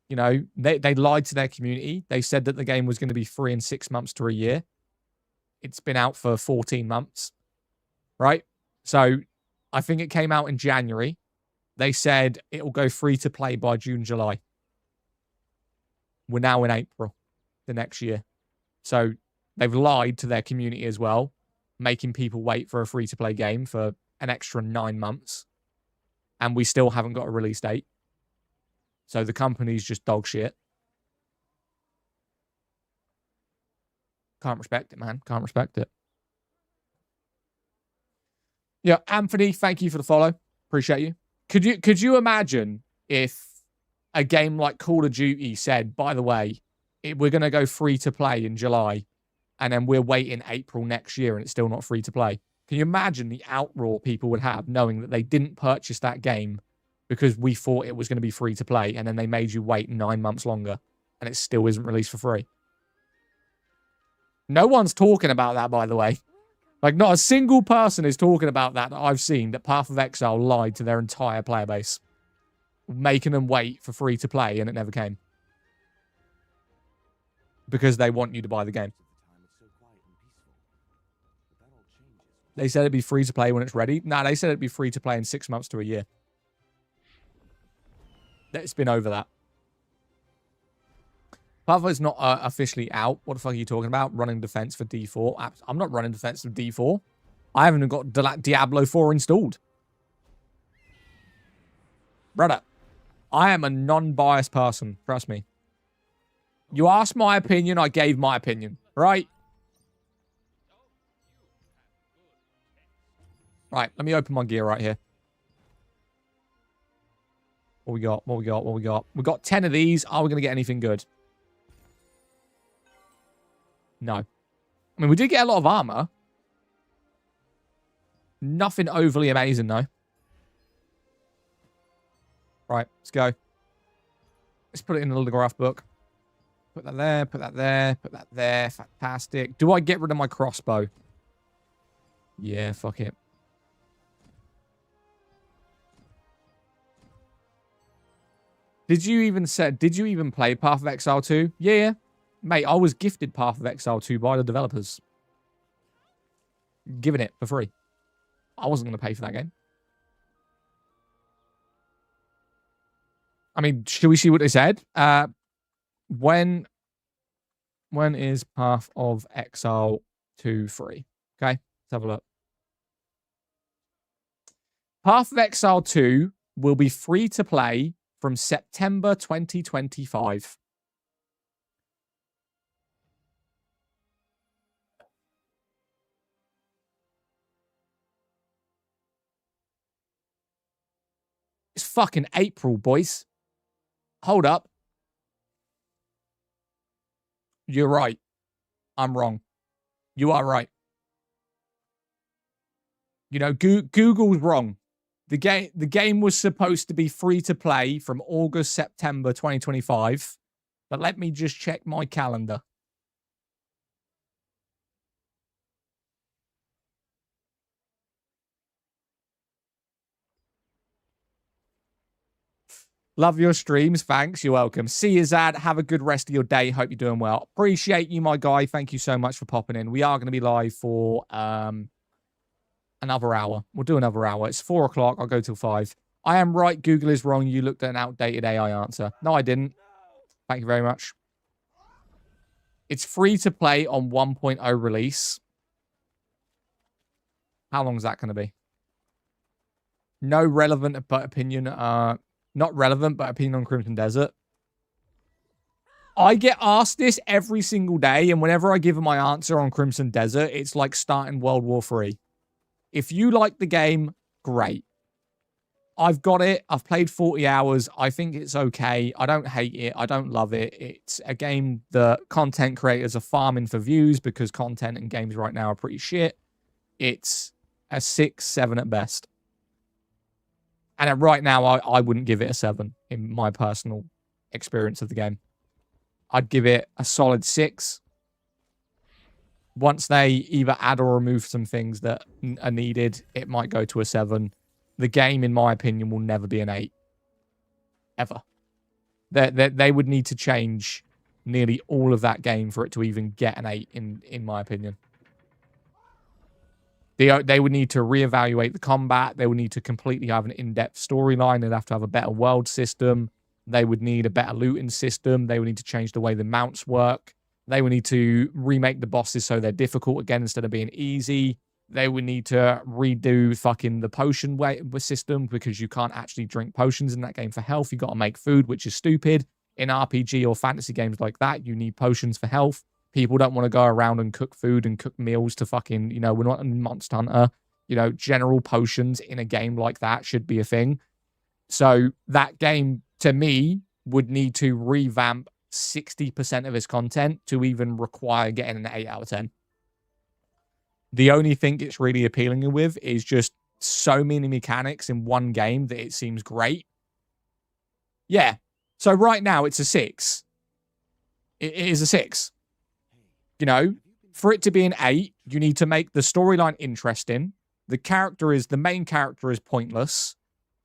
You know, they lied to their community. They said that the game was going to be free in 6 months to a year. It's been out for 14 months. Right? So I think it came out in January. They said it will go free to play by June, July. We're now in April the next year. So they've lied to their community as well, making people wait for a free to play game for an extra 9 months. And we still haven't got a release date. So the company's just dog shit. Can't respect it, man. Can't respect it. Yeah, Anthony, thank you for the follow. Appreciate you. Could you imagine if a game like Call of Duty said, by the way, we're going to go free to play in July, and then we're waiting April next year and it's still not free to play? Can you imagine the outroar people would have knowing that they didn't purchase that game because we thought it was going to be free to play, and then they made you wait 9 months longer and it still isn't released for free? No one's talking about that, by the way. Like, not a single person is talking about that I've seen, that Path of Exile lied to their entire player base, making them wait for free to play, and it never came. Because they want you to buy the game. They said it'd be free to play when it's ready. Nah, they said it'd be free to play in 6 months to a year. It's been over that. Path is not officially out. What the fuck are you talking about? Running defense for D4? I'm not running defense for D4. I haven't got Diablo 4 installed. Brother, I am a non-biased person. Trust me. You asked my opinion, I gave my opinion. Right? Right, let me open my gear right here. What we got? What we got? What we got? We got 10 of these. Are we going to get anything good? No. I mean, we did get a lot of armor. Nothing overly amazing, though. Right, let's go. Let's put it in the lithograph book. Put that there, put that there, put that there. Fantastic. Do I get rid of my crossbow? Yeah, fuck it. Did you even play Path of Exile 2? Yeah. Mate, I was gifted Path of Exile 2 by the developers. Giving it for free. I wasn't going to pay for that game. I mean, should we see what they said? When is Path of Exile 2 free? Okay, let's have a look. Path of Exile 2 will be free to play from September 2025. It's fucking April, boys. Hold up. You're right. I'm wrong. You are right. You know, Google's wrong. The game was supposed to be free to play from August, September 2025. But let me just check my calendar. Love your streams. Thanks. You're welcome. See you, Zad. Have a good rest of your day. Hope you're doing well. Appreciate you, my guy. Thank you so much for popping in. We are going to be live for another hour. We'll do another hour. It's 4 o'clock. I'll go till 5. I am right. Google is wrong. You looked at an outdated AI answer. No, I didn't. Thank you very much. It's free to play on 1.0 release. How long is that going to be? No relevant but opinion. Not relevant, but opinion on Crimson Desert. I get asked this every single day, and whenever I give my answer on Crimson Desert, it's like starting World War III. If you like the game, great. I've got it. I've played 40 hours. I think it's okay. I don't hate it. I don't love it. It's a game that content creators are farming for views because content in games right now are pretty shit. It's a 6, 7 at best. And right now, I wouldn't give it a 7 in my personal experience of the game. I'd give it a solid 6. Once they either add or remove some things that are needed, it might go to a 7. The game, in my opinion, will never be an 8. Ever. They would need to change nearly all of that game for it to even get an 8, in my opinion. They would need to reevaluate the combat. They would need to completely have an in-depth storyline. They'd have to have a better world system. They would need a better looting system. They would need to change the way the mounts work. They would need to remake the bosses so they're difficult again instead of being easy. They would need to redo fucking the potion system because you can't actually drink potions in that game for health. You got to make food, which is stupid. In RPG or fantasy games like that, you need potions for health. People don't want to go around and cook food and cook meals to fucking, you know, we're not a Monster Hunter. You know, general potions in a game like that should be a thing. So that game, to me, would need to revamp 60% of its content to even require getting an 8 out of 10. The only thing it's really appealing with is just so many mechanics in one game that it seems great. Yeah. So right now it's a 6. It is a 6. You know, for it to be an 8, you need to make the storyline interesting. The main character is pointless.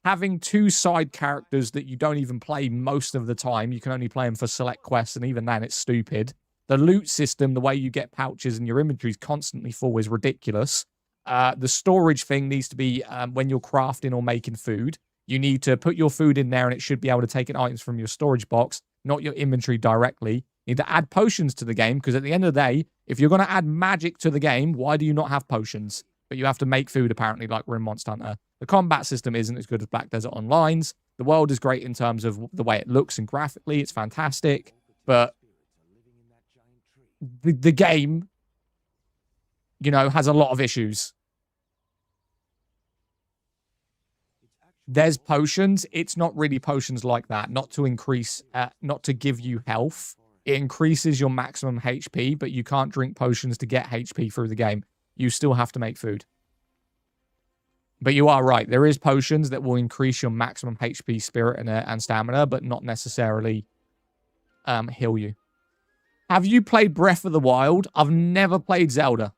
Having 2 side characters that you don't even play most of the time, you can only play them for select quests, and even then it's stupid. The loot system, the way you get pouches and your inventory is constantly full, is ridiculous. The storage thing needs to be when you're crafting or making food. You need to put your food in there and it should be able to take items from your storage box, not your inventory directly. You need to add potions to the game because at the end of the day, if you're going to add magic to the game, why do you not have potions? But you have to make food, apparently, like we're in Monster Hunter. The combat system isn't as good as Black Desert Online's. The world is great in terms of the way it looks and graphically. It's fantastic. But the game, you know, has a lot of issues. There's potions. It's not really potions like that. Not to increase, not to give you health. It increases your maximum HP, but you can't drink potions to get HP through the game. You still have to make food. But you are right. There is potions that will increase your maximum HP, spirit, and stamina, but not necessarily heal you. Have you played Breath of the Wild? I've never played Zelda.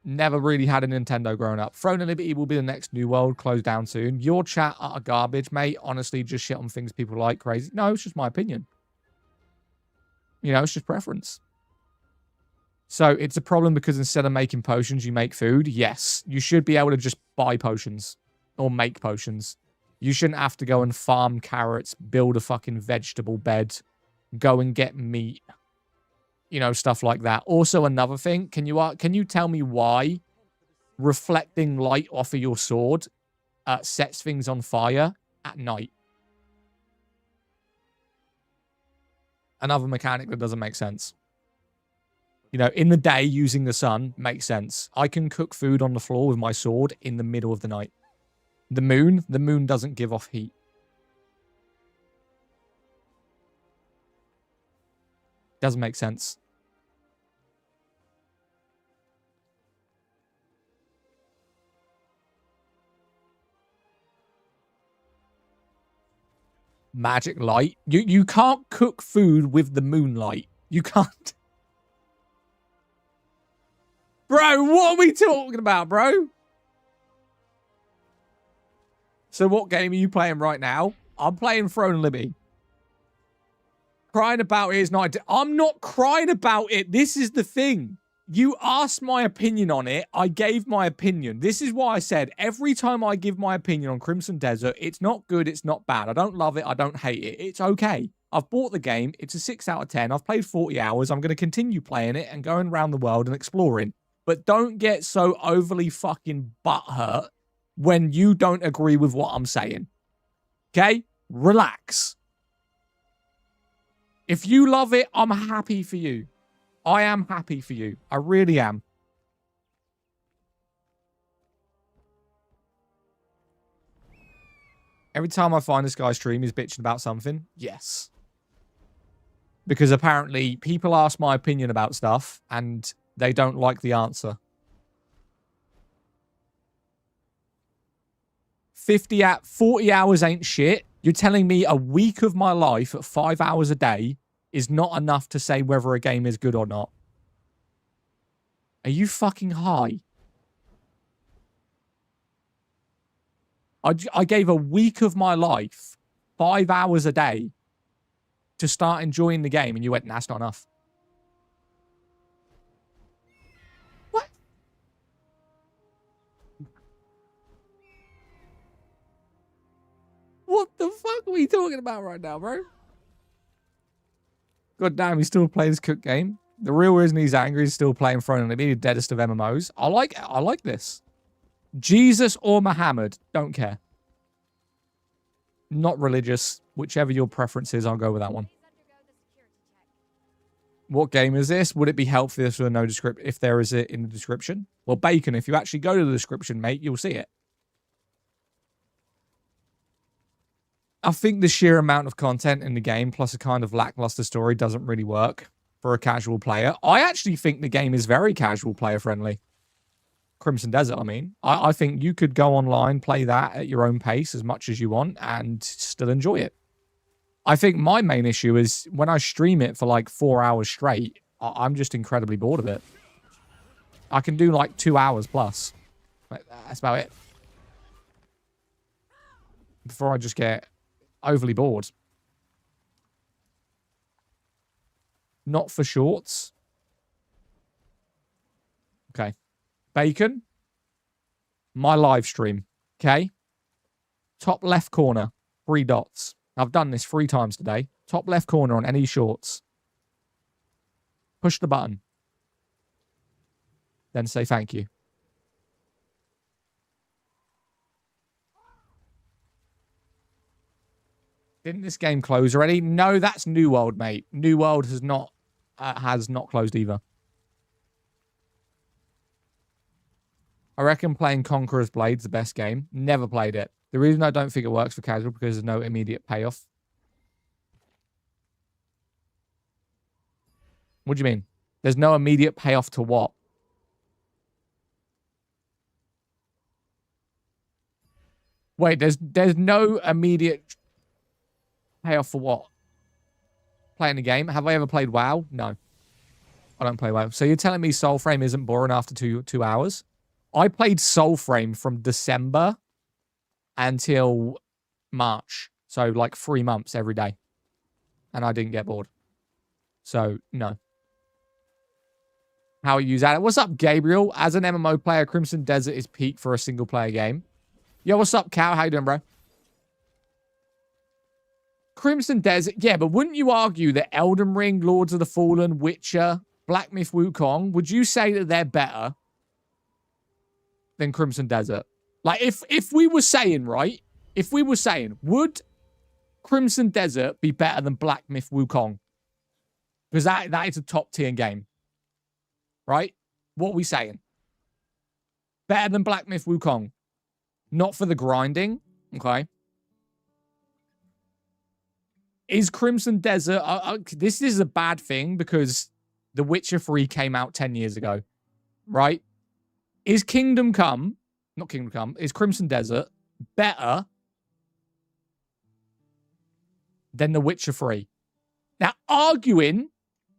Never really had a Nintendo growing up. Throne of Liberty will be the next New World, closed down soon. Your chat are garbage, mate. Honestly, just shit on things people like crazy. No, it's just my opinion. You know, it's just preference. So it's a problem because instead of making potions, you make food. Yes, you should be able to just buy potions or make potions. You shouldn't have to go and farm carrots, build a fucking vegetable bed, go and get meat. You know, stuff like that. Also, another thing, can you tell me why reflecting light off of your sword sets things on fire at night? Another mechanic that doesn't make sense. You know, in the day, using the sun makes sense. I can cook food on the floor with my sword in the middle of the night. The moon doesn't give off heat. Doesn't make sense. Magic light. You can't cook food with the moonlight. You can't. Bro, what are we talking about, bro? So what game are you playing right now? I'm playing Throne of Liberty. Crying about it is not... I'm not crying about it. This is the thing. You asked my opinion on it. I gave my opinion. This is why I said every time I give my opinion on Crimson Desert, it's not good, it's not bad. I don't love it, I don't hate it. It's okay. I've bought the game. It's a 6 out of 10. I've played 40 hours. I'm going to continue playing it and going around the world and exploring. But don't get so overly fucking butthurt when you don't agree with what I'm saying. Okay? Relax. If you love it, I'm happy for you. I am happy for you. I really am. Every time I find this guy's stream, he's bitching about something. Yes. Because apparently people ask my opinion about stuff and they don't like the answer. 40 hours ain't shit. You're telling me a week of my life at 5 hours a day is not enough to say whether a game is good or not. Are you fucking high? I gave a week of my life, 5 hours a day, to start enjoying the game, and you went, nah, that's not enough. What? What the fuck are we talking about right now, bro? God damn, he's still playing this cook game. The real reason he's angry is still playing front of the deadest of MMOs. I like this. Jesus or Muhammad, don't care. Not religious. Whichever your preference is, I'll go with that one. What game is this? Would it be helpful if there no description? If there is it in the description? Well, Bacon, if you actually go to the description, mate, you'll see it. I think the sheer amount of content in the game plus a kind of lackluster story doesn't really work for a casual player. I actually think the game is very casual player friendly. Crimson Desert, I mean. I think you could go online, play that at your own pace as much as you want and still enjoy it. I think my main issue is when I stream it for like 4 hours straight, I'm just incredibly bored of it. I can do like 2 hours plus. That's about it. Before I just get overly bored. Not for shorts. Okay. Bacon. My live stream. Okay. Top left corner. 3 dots. I've done this 3 times today. Top left corner on any shorts. Push the button. Then say thank you. Didn't this game close already? No, that's New World, mate. New World has not closed either. I reckon playing Conqueror's Blade's the best game. Never played it. The reason I don't think it works for casual because there's no immediate payoff. What do you mean? There's no immediate payoff to what? Wait, there's no immediate payoff for what? Playing the game? Have I ever played WoW? No. I don't play WoW. So you're telling me Soulframe isn't boring after two hours? I played Soulframe from December until March. So like 3 months every day. And I didn't get bored. So, no. How you use that? What's up, Gabriel? As an MMO player, Crimson Desert is peak for a single player game. Yo, what's up, Cal? How you doing, bro? Crimson Desert, yeah, but wouldn't you argue that Elden Ring, Lords of the Fallen, Witcher, Black Myth Wukong, would you say that they're better than Crimson Desert? Like, if we were saying, right, if we were saying, would Crimson Desert be better than Black Myth Wukong? Because that is a top tier game. Right? What are we saying? Better than Black Myth Wukong. Not for the grinding. Okay. Is Crimson Desert... this is a bad thing because The Witcher 3 came out 10 years ago. Right? Is Kingdom Come... Not Kingdom Come. Is Crimson Desert better than The Witcher 3? Now, arguing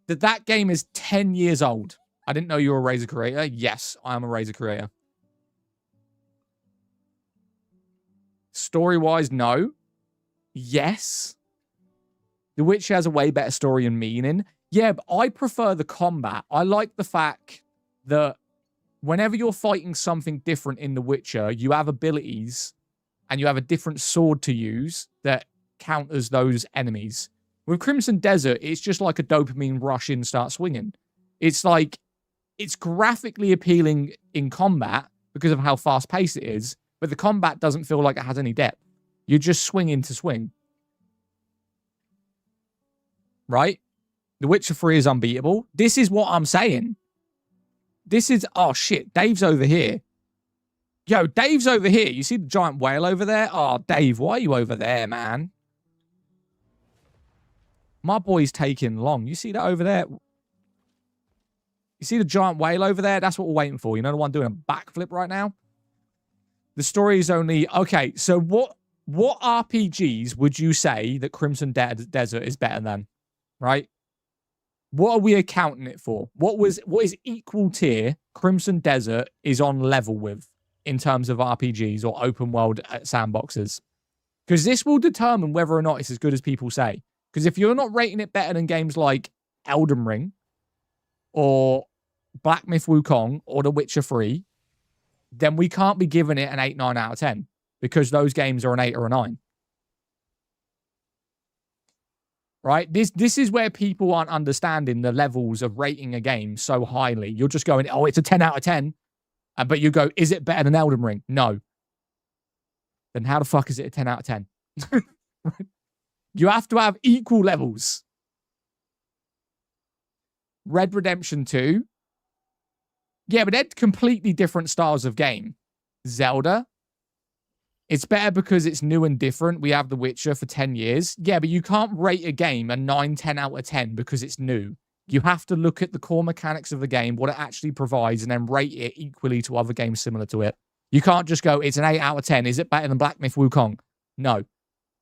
that that game is 10 years old. I didn't know you were a Razor creator. Yes, I am a Razor creator. Story-wise, no. Yes. The Witcher has a way better story and meaning. Yeah, but I prefer the combat. I like the fact that whenever you're fighting something different in The Witcher, you have abilities and you have a different sword to use that counters those enemies. With Crimson Desert, it's just like a dopamine rush in, start swinging. It's like, it's graphically appealing in combat because of how fast-paced it is, but the combat doesn't feel like it has any depth. You're just swinging to swing. Right? The Witcher 3 is unbeatable. This is what I'm saying. This is... Oh, shit. Dave's over here. Yo, Dave's over here. You see the giant whale over there? Oh, Dave, why are you over there, man? My boy's taking long. You see that over there? You see the giant whale over there? That's what we're waiting for. You know the one doing a backflip right now? The story is only... Okay, so what RPGs would you say that Crimson Desert is better than? Right? What are we accounting it for? What is equal tier Crimson Desert is on level with in terms of RPGs or open world sandboxes? Because this will determine whether or not it's as good as people say. Because if you're not rating it better than games like Elden Ring or Black Myth Wukong or The Witcher 3, then we can't be giving it an 8, 9 out of 10 because those games are an 8 or a 9. right? This is where people aren't understanding the levels of rating a game so highly. You're just going, oh, it's a 10 out of 10. But you go, is it better than Elden Ring? No. Then how the fuck is it a 10 out of 10? You have to have equal levels. Red Redemption 2. Yeah, but they're completely different styles of game. Zelda. It's better because it's new and different. We have The Witcher for 10 years. Yeah, but you can't rate a game a 9, 10 out of 10 because it's new. You have to look at the core mechanics of the game, what it actually provides, and then rate it equally to other games similar to it. You can't just go, it's an 8 out of 10. Is it better than Black Myth Wukong? No.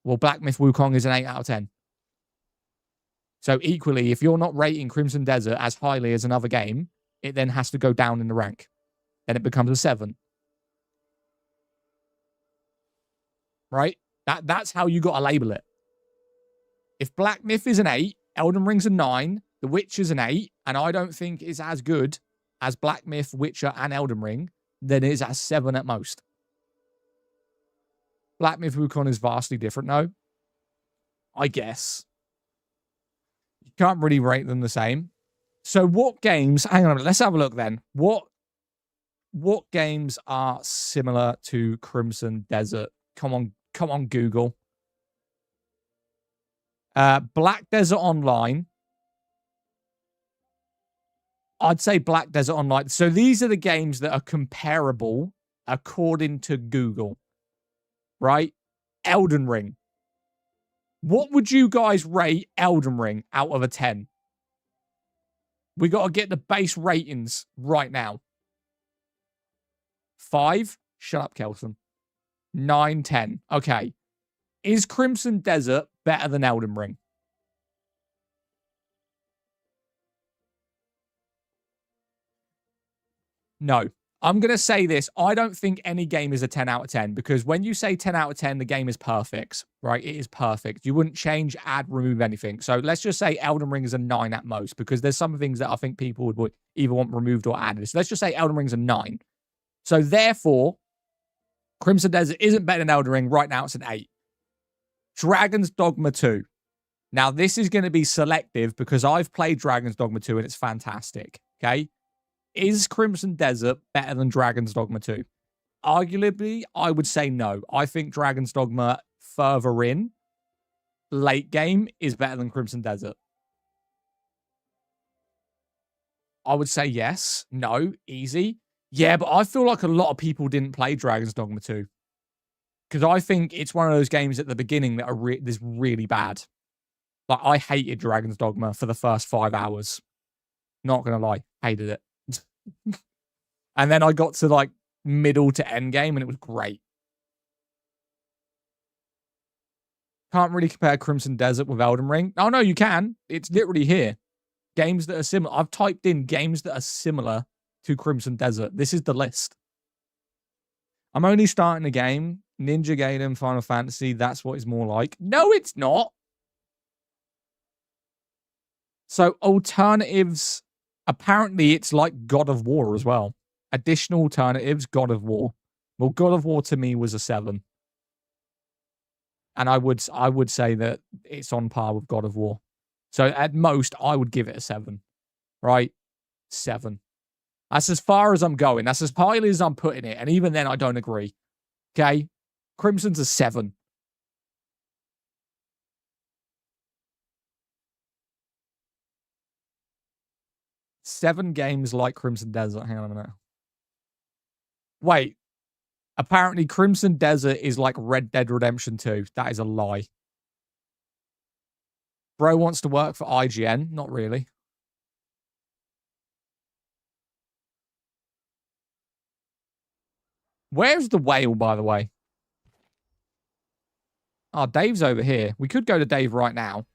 Well, Black Myth Wukong is an 8 out of 10. So equally, if you're not rating Crimson Desert as highly as another game, it then has to go down in the rank. Then it becomes a 7. Right? That's how you got to label it. If Black Myth is an 8, Elden Ring's a 9, The Witcher's an 8, and I don't think it's as good as Black Myth, Witcher, and Elden Ring, then it's a 7 at most. Black Myth Wukong is vastly different, no? I guess. You can't really rate them the same. So what games... Hang on a minute, let's have a look then. What games are similar to Crimson Desert? Come on, Google. Black Desert Online. I'd say Black Desert Online. So these are the games that are comparable according to Google. Right? Elden Ring. What would you guys rate Elden Ring out of a 10? We got to get the base ratings right now. 5? Shut up, Kelson. 9, 10. Okay. Is Crimson Desert better than Elden Ring? No. I'm going to say this. I don't think any game is a 10 out of 10 because when you say 10 out of 10, the game is perfect, right? It is perfect. You wouldn't change, add, remove anything. So let's just say Elden Ring is a 9 at most because there's some things that I think people would either want removed or added. So let's just say Elden Ring's a 9. So therefore, Crimson Desert isn't better than Elden Ring. Right now, it's an 8. Dragon's Dogma 2. Now, this is going to be selective because I've played Dragon's Dogma 2 and it's fantastic, okay? Is Crimson Desert better than Dragon's Dogma 2? Arguably, I would say no. I think Dragon's Dogma further in, late game, is better than Crimson Desert. I would say yes. No. Easy. Yeah, but I feel like a lot of people didn't play Dragon's Dogma 2. Because I think it's one of those games at the beginning that are is really bad. Like, I hated Dragon's Dogma for the first 5 hours. Not going to lie. Hated it. And then I got to, like, middle to end game, and it was great. Can't really compare Crimson Desert with Elden Ring. Oh, no, you can. It's literally here. Games that are similar. I've typed in games that are similar to Crimson Desert. This is the list. I'm only starting the game. Ninja Gaiden, Final Fantasy, that's what it's more like. No, it's not. So alternatives, apparently it's like God of War as well. Additional alternatives, God of War. Well, God of War to me was a 7. And I would say that it's on par with God of War. So at most, I would give it a 7. Right? 7. That's as far as I'm going. That's as highly as I'm putting it. And even then, I don't agree. Okay? Crimson's a 7. Seven games like Crimson Desert. Hang on a minute. Wait. Apparently, Crimson Desert is like Red Dead Redemption 2. That is a lie. Bro wants to work for IGN. Not really. Where's the whale, by the way? Oh, Dave's over here. We could go to Dave right now.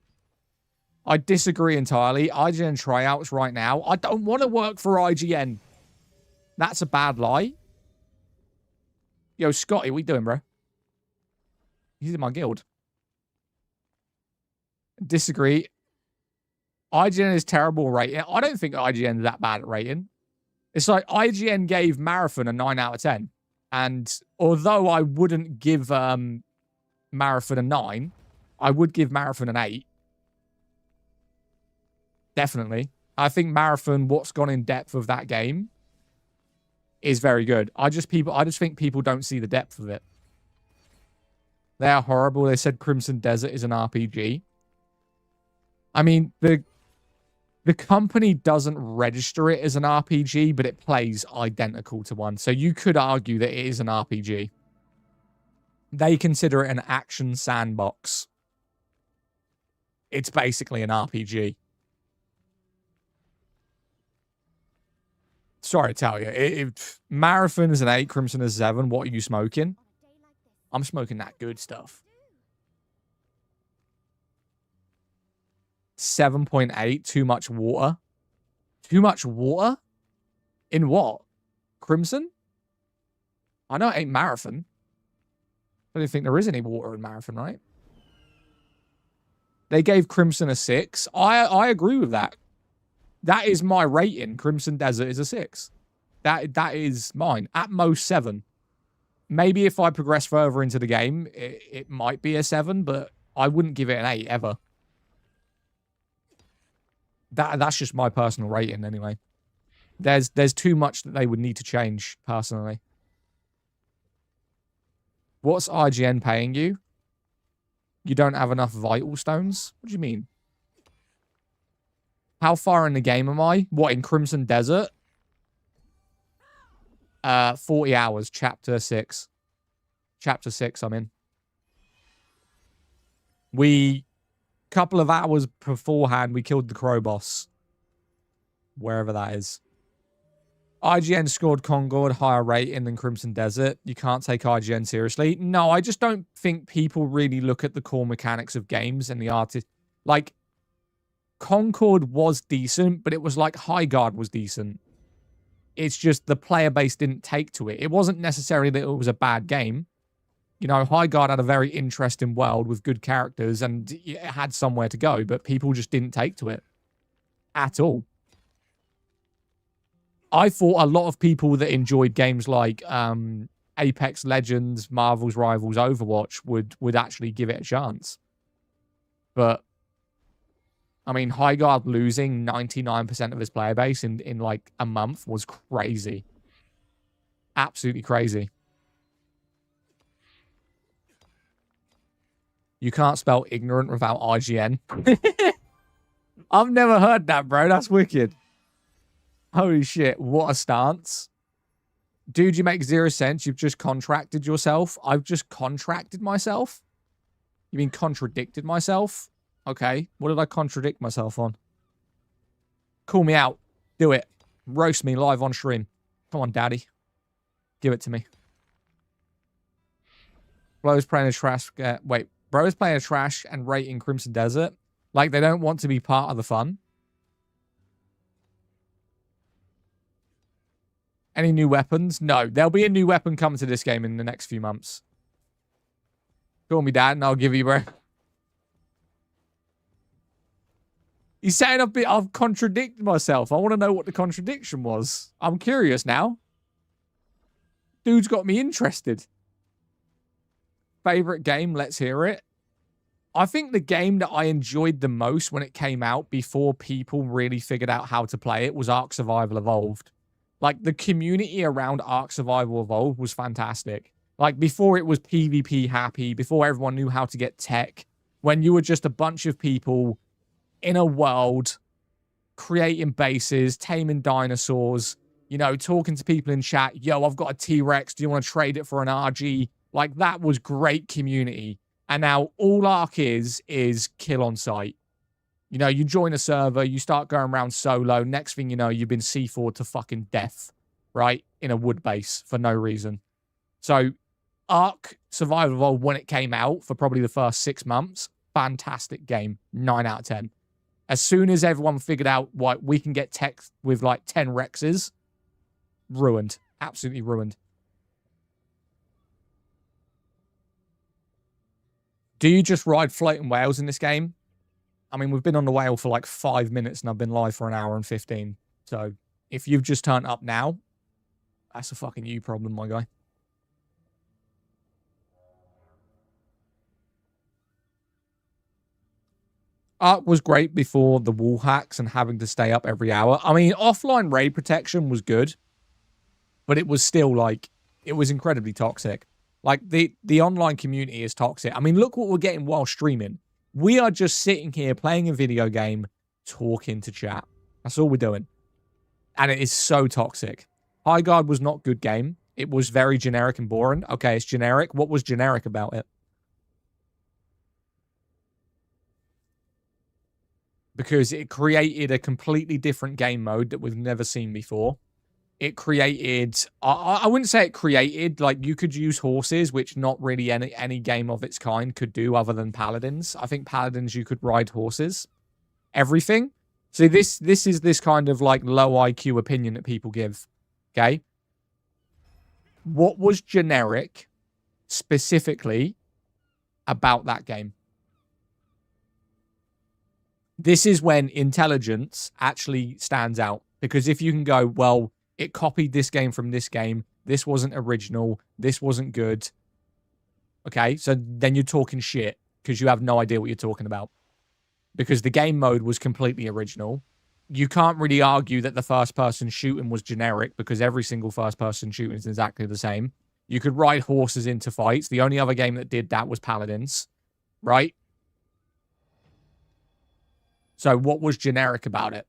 I disagree entirely. IGN tryouts right now. I don't want to work for IGN. That's a bad lie. Yo, Scotty, what you doing, bro? He's in my guild. Disagree. IGN is terrible rating. I don't think IGN is that bad at rating. It's like IGN gave Marathon a 9 out of 10. And although I wouldn't give Marathon a 9, I would give Marathon an 8. Definitely. I think Marathon, what's gone in depth of that game is very good. I just think people don't see the depth of it. They are horrible. They said Crimson Desert is an RPG. I mean, the company doesn't register it as an RPG, but it plays identical to one. So you could argue that it is an RPG. They consider it an action sandbox. It's basically an RPG. Sorry to tell you. Marathon is an 8, Crimson is 7. What are you smoking? I'm smoking that good stuff. 7.8, too much water. Too much water? In what? Crimson? I know it ain't Marathon. I don't think there is any water in Marathon, right? They gave Crimson a 6. I agree with that. That is my rating. Crimson Desert is a 6. That is mine. At most 7. Maybe if I progress further into the game, it might be a 7, but I wouldn't give it an 8 ever. That's just my personal rating anyway. There's too much that they would need to change personally. What's IGN paying you? You don't have enough vital stones? What do you mean? How far in the game am I? What, in Crimson Desert? 40 hours, chapter 6. Chapter 6 I'm in. Couple of hours beforehand, we killed the crow boss. Wherever that is. IGN scored Concord higher rating than Crimson Desert. You can't take IGN seriously. No, I just don't think people really look at the core mechanics of games and the artist. Like, Concord was decent, but it was like Highguard was decent. It's just the player base didn't take to it. It wasn't necessarily that it was a bad game. You know, Highguard had a very interesting world with good characters and it had somewhere to go, but people just didn't take to it at all. I thought a lot of people that enjoyed games like Apex Legends, Marvel's Rivals, Overwatch would actually give it a chance. But, I mean, Highguard losing 99% of his player base in like a month was crazy. Absolutely crazy. You can't spell ignorant without IGN. I've never heard that, bro. That's wicked. Holy shit. What a stance. Dude, you make 0 sense. You've just contracted yourself. I've just contracted myself? You mean contradicted myself? Okay. What did I contradict myself on? Call me out. Do it. Roast me live on stream. Come on, daddy. Give it to me. Bro's playing a trash... wait. Bro's playing a trash and rating Crimson Desert. Like they don't want to be part of the fun. Any new weapons? No. There'll be a new weapon coming to this game in the next few months. Call me dad and I'll give you, bro. He's saying I've contradicted myself. I want to know what the contradiction was. I'm curious now. Dude's got me interested. Favorite game? Let's hear it. I think the game that I enjoyed the most when it came out before people really figured out how to play it was Ark Survival Evolved. Like, the community around Ark Survival Evolved was fantastic. Like, before it was PvP happy, before everyone knew how to get tech, when you were just a bunch of people in a world, creating bases, taming dinosaurs, you know, talking to people in chat, yo, I've got a T-Rex, do you want to trade it for an RG? Like, that was great community. And now all Ark is kill on sight. You know, you join a server, you start going around solo. Next thing you know, you've been C4'd to fucking death, right? In a wood base for no reason. So, Ark Survival Evolved, when it came out for probably the first 6 months, fantastic game. 9 out of 10. As soon as everyone figured out what we can get tech with like 10 Rexes, ruined. Absolutely ruined. Do you just ride floating whales in this game? I mean, we've been on the whale for like 5 minutes and I've been live for 1 hour and 15. So if you've just turned up now, that's a fucking you problem, my guy. Art was great before the wall hacks and having to stay up every hour. I mean, offline raid protection was good, but it was still like, it was incredibly toxic. Like the online community is toxic. I mean, look what we're getting while streaming. We are just sitting here playing a video game, talking to chat. That's all we're doing. And it is so toxic. High Guard was not good game. It was very generic and boring. Okay, it's generic. What was generic about it? Because it created a completely different game mode that we've never seen before. It created... I wouldn't say it created... Like, you could use horses, which not really any game of its kind could do other than paladins. I think paladins, you could ride horses. Everything. See, this is this kind of, like, low IQ opinion that people give. Okay? What was generic, specifically, about that game? This is when intelligence actually stands out. Because if you can go, well, it copied this game from this game, this wasn't original, this wasn't good. Okay, so then you're talking shit because you have no idea what you're talking about. Because the game mode was completely original. You can't really argue that the first-person shooting was generic because every single first-person shooting is exactly the same. You could ride horses into fights. The only other game that did that was Paladins, right? So what was generic about it?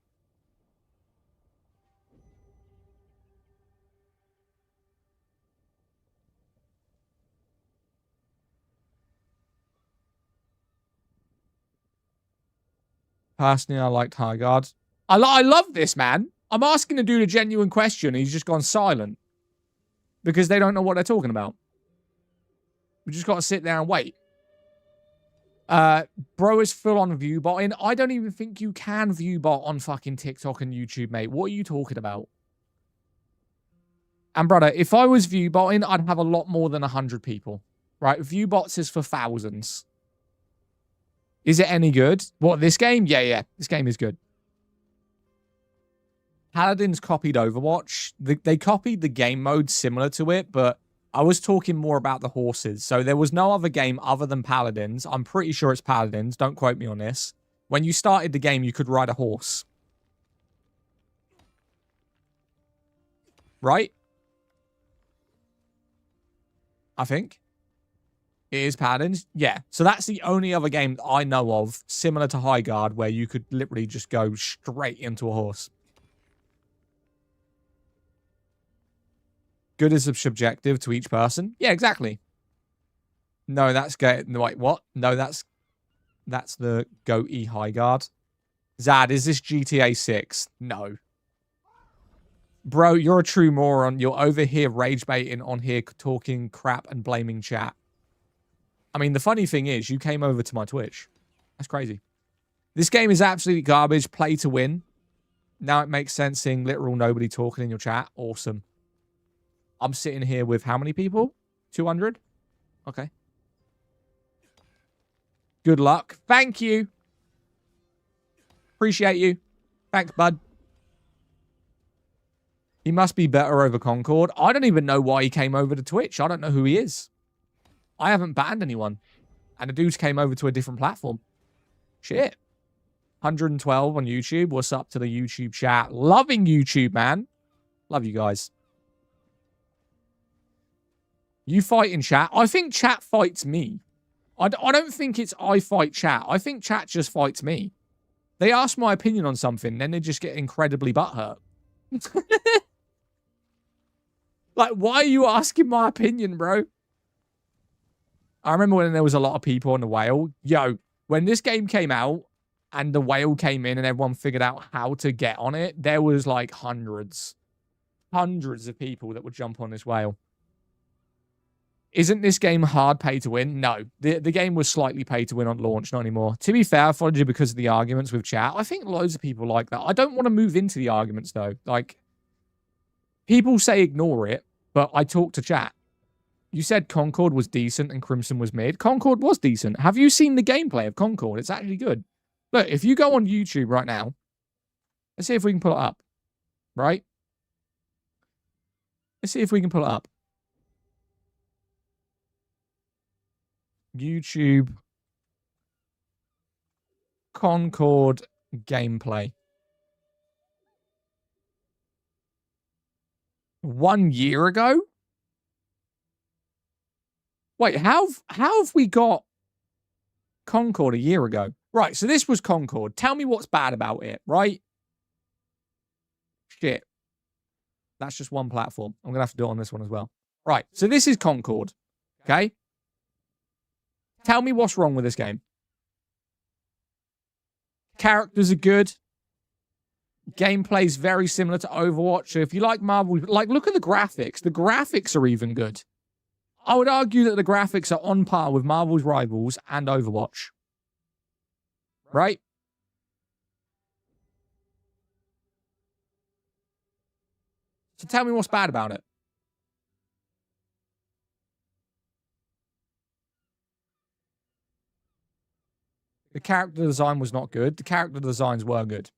Personally, I liked High Guard. I love this, man. I'm asking the dude a genuine question. He's just gone silent. Because they don't know what they're talking about. We just got to sit there and wait. Bro is full on view botting. I don't even think you can view bot on fucking TikTok and YouTube, mate. What are you talking about? And brother, if I was view botting, I'd have a lot more than 100 people. Right? View bots is for thousands. Is it any good? What, this game? Yeah. This game is good. Paladins copied Overwatch. They copied the game mode similar to it, but I was talking more about the horses. So there was no other game other than Paladins. I'm pretty sure it's Paladins. Don't quote me on this. When you started the game, you could ride a horse. Right? I think. It is Paladins. Yeah. So that's the only other game that I know of, similar to High Guard, where you could literally just go straight into a horse. Good is subjective to each person. Yeah, exactly. No, that's wait, what? No, that's the goatee High Guard. Zad, is this GTA 6? No. Bro, you're a true moron. You're over here rage baiting on here, talking crap and blaming chat. I mean, the funny thing is, you came over to my Twitch. That's crazy. This game is absolutely garbage. Play to win. Now it makes sense seeing literal nobody talking in your chat. Awesome. I'm sitting here with how many people? 200? Okay. Good luck. Thank you. Appreciate you. Thanks, bud. He must be better over Concord. I don't even know why he came over to Twitch. I don't know who he is. I haven't banned anyone. And the dudes came over to a different platform. Shit. 112 on YouTube. What's up to the YouTube chat? Loving YouTube, man. Love you guys. You fight in chat. I think chat fights me. I don't think it's I fight chat. I think chat just fights me. They ask my opinion on something, then they just get incredibly butthurt. Like, why are you asking my opinion, bro? I remember when there was a lot of people on the whale. Yo, when this game came out and the whale came in and everyone figured out how to get on it, there was like hundreds of people that would jump on this whale. Isn't this game hard pay to win? No. The game was slightly pay to win on launch, not anymore. To be fair, I followed you because of the arguments with chat. I think loads of people like that. I don't want to move into the arguments, though. Like, people say ignore it, but I talk to chat. You said Concord was decent and Crimson was mid. Concord was decent. Have you seen the gameplay of Concord? It's actually good. Look, if you go on YouTube right now, let's see if we can pull it up. Right? Let's see if we can pull it up. YouTube Concord gameplay. 1 year ago? Wait, how have we got Concord a year ago? Right, so this was Concord. Tell me what's bad about it, right? Shit. That's just one platform. I'm going to have to do it on this one as well. Right, so this is Concord, okay? Tell me what's wrong with this game. Characters are good. Gameplay's very similar to Overwatch. So if you like Marvel, like, look at the graphics. The graphics are even good. I would argue that the graphics are on par with Marvel's rivals and Overwatch. Right? So tell me what's bad about it. The character design was not good. The character designs were good.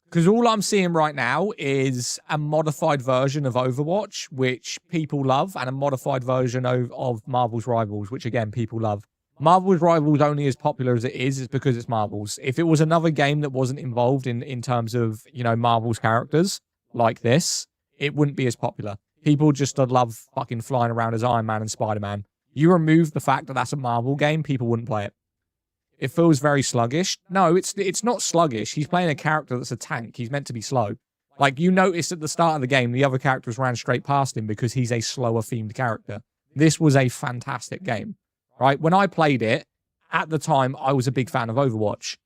Because all I'm seeing right now is a modified version of Overwatch, which people love, and a modified version of Marvel's Rivals, which, again, people love. Marvel's Rivals only as popular as it is because it's Marvel's. If it was another game that wasn't involved in terms of, you know, Marvel's characters like this, it wouldn't be as popular. People just love fucking flying around as Iron Man and Spider-Man. You remove the fact that that's a Marvel game, people wouldn't play it. It feels very sluggish. No, it's not sluggish. He's playing a character that's a tank. He's meant to be slow. Like, you noticed at the start of the game, the other characters ran straight past him because he's a slower themed character. This was a fantastic game, right? When I played it, at the time, I was a big fan of Overwatch.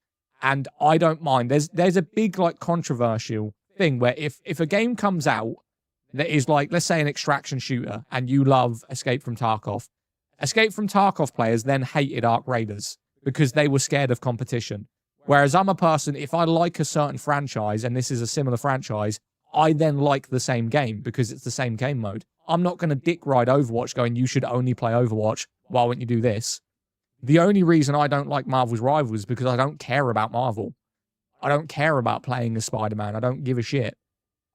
And I don't mind. There's a big, like, controversial thing where if a game comes out that is like, let's say, an extraction shooter, and you love Escape from Tarkov players then hated Ark Raiders because they were scared of competition. Whereas I'm a person, if I like a certain franchise, and this is a similar franchise, I then like the same game because it's the same game mode. I'm not going to dick ride Overwatch going, you should only play Overwatch. Why wouldn't you do this? The only reason I don't like Marvel's Rivals is because I don't care about Marvel. I don't care about playing as Spider-Man. I don't give a shit.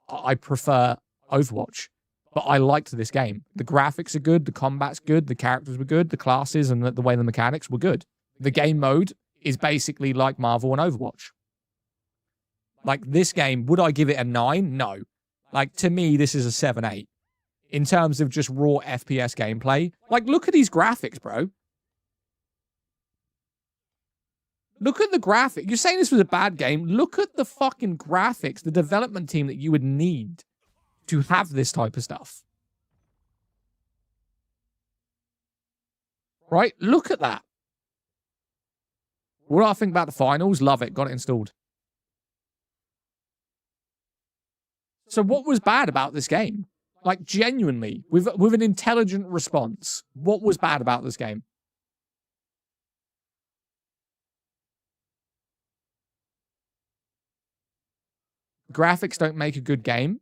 I prefer Overwatch. But I liked this game. The graphics are good, the combat's good, the characters were good, the classes and the way the mechanics were good. The game mode is basically like Marvel and Overwatch. Like, this game, would I give it a 9? No. Like, to me, this is a 7-8. In terms of just raw FPS gameplay. Like, look at these graphics, bro. Look at the graphics. You're saying this was a bad game? Look at the fucking graphics, the development team that you would need to have this type of stuff. Right? Look at that. What do I think about the finals? Love it. Got it installed. So what was bad about this game? Like, genuinely, with an intelligent response, what was bad about this game? Graphics don't make a good game.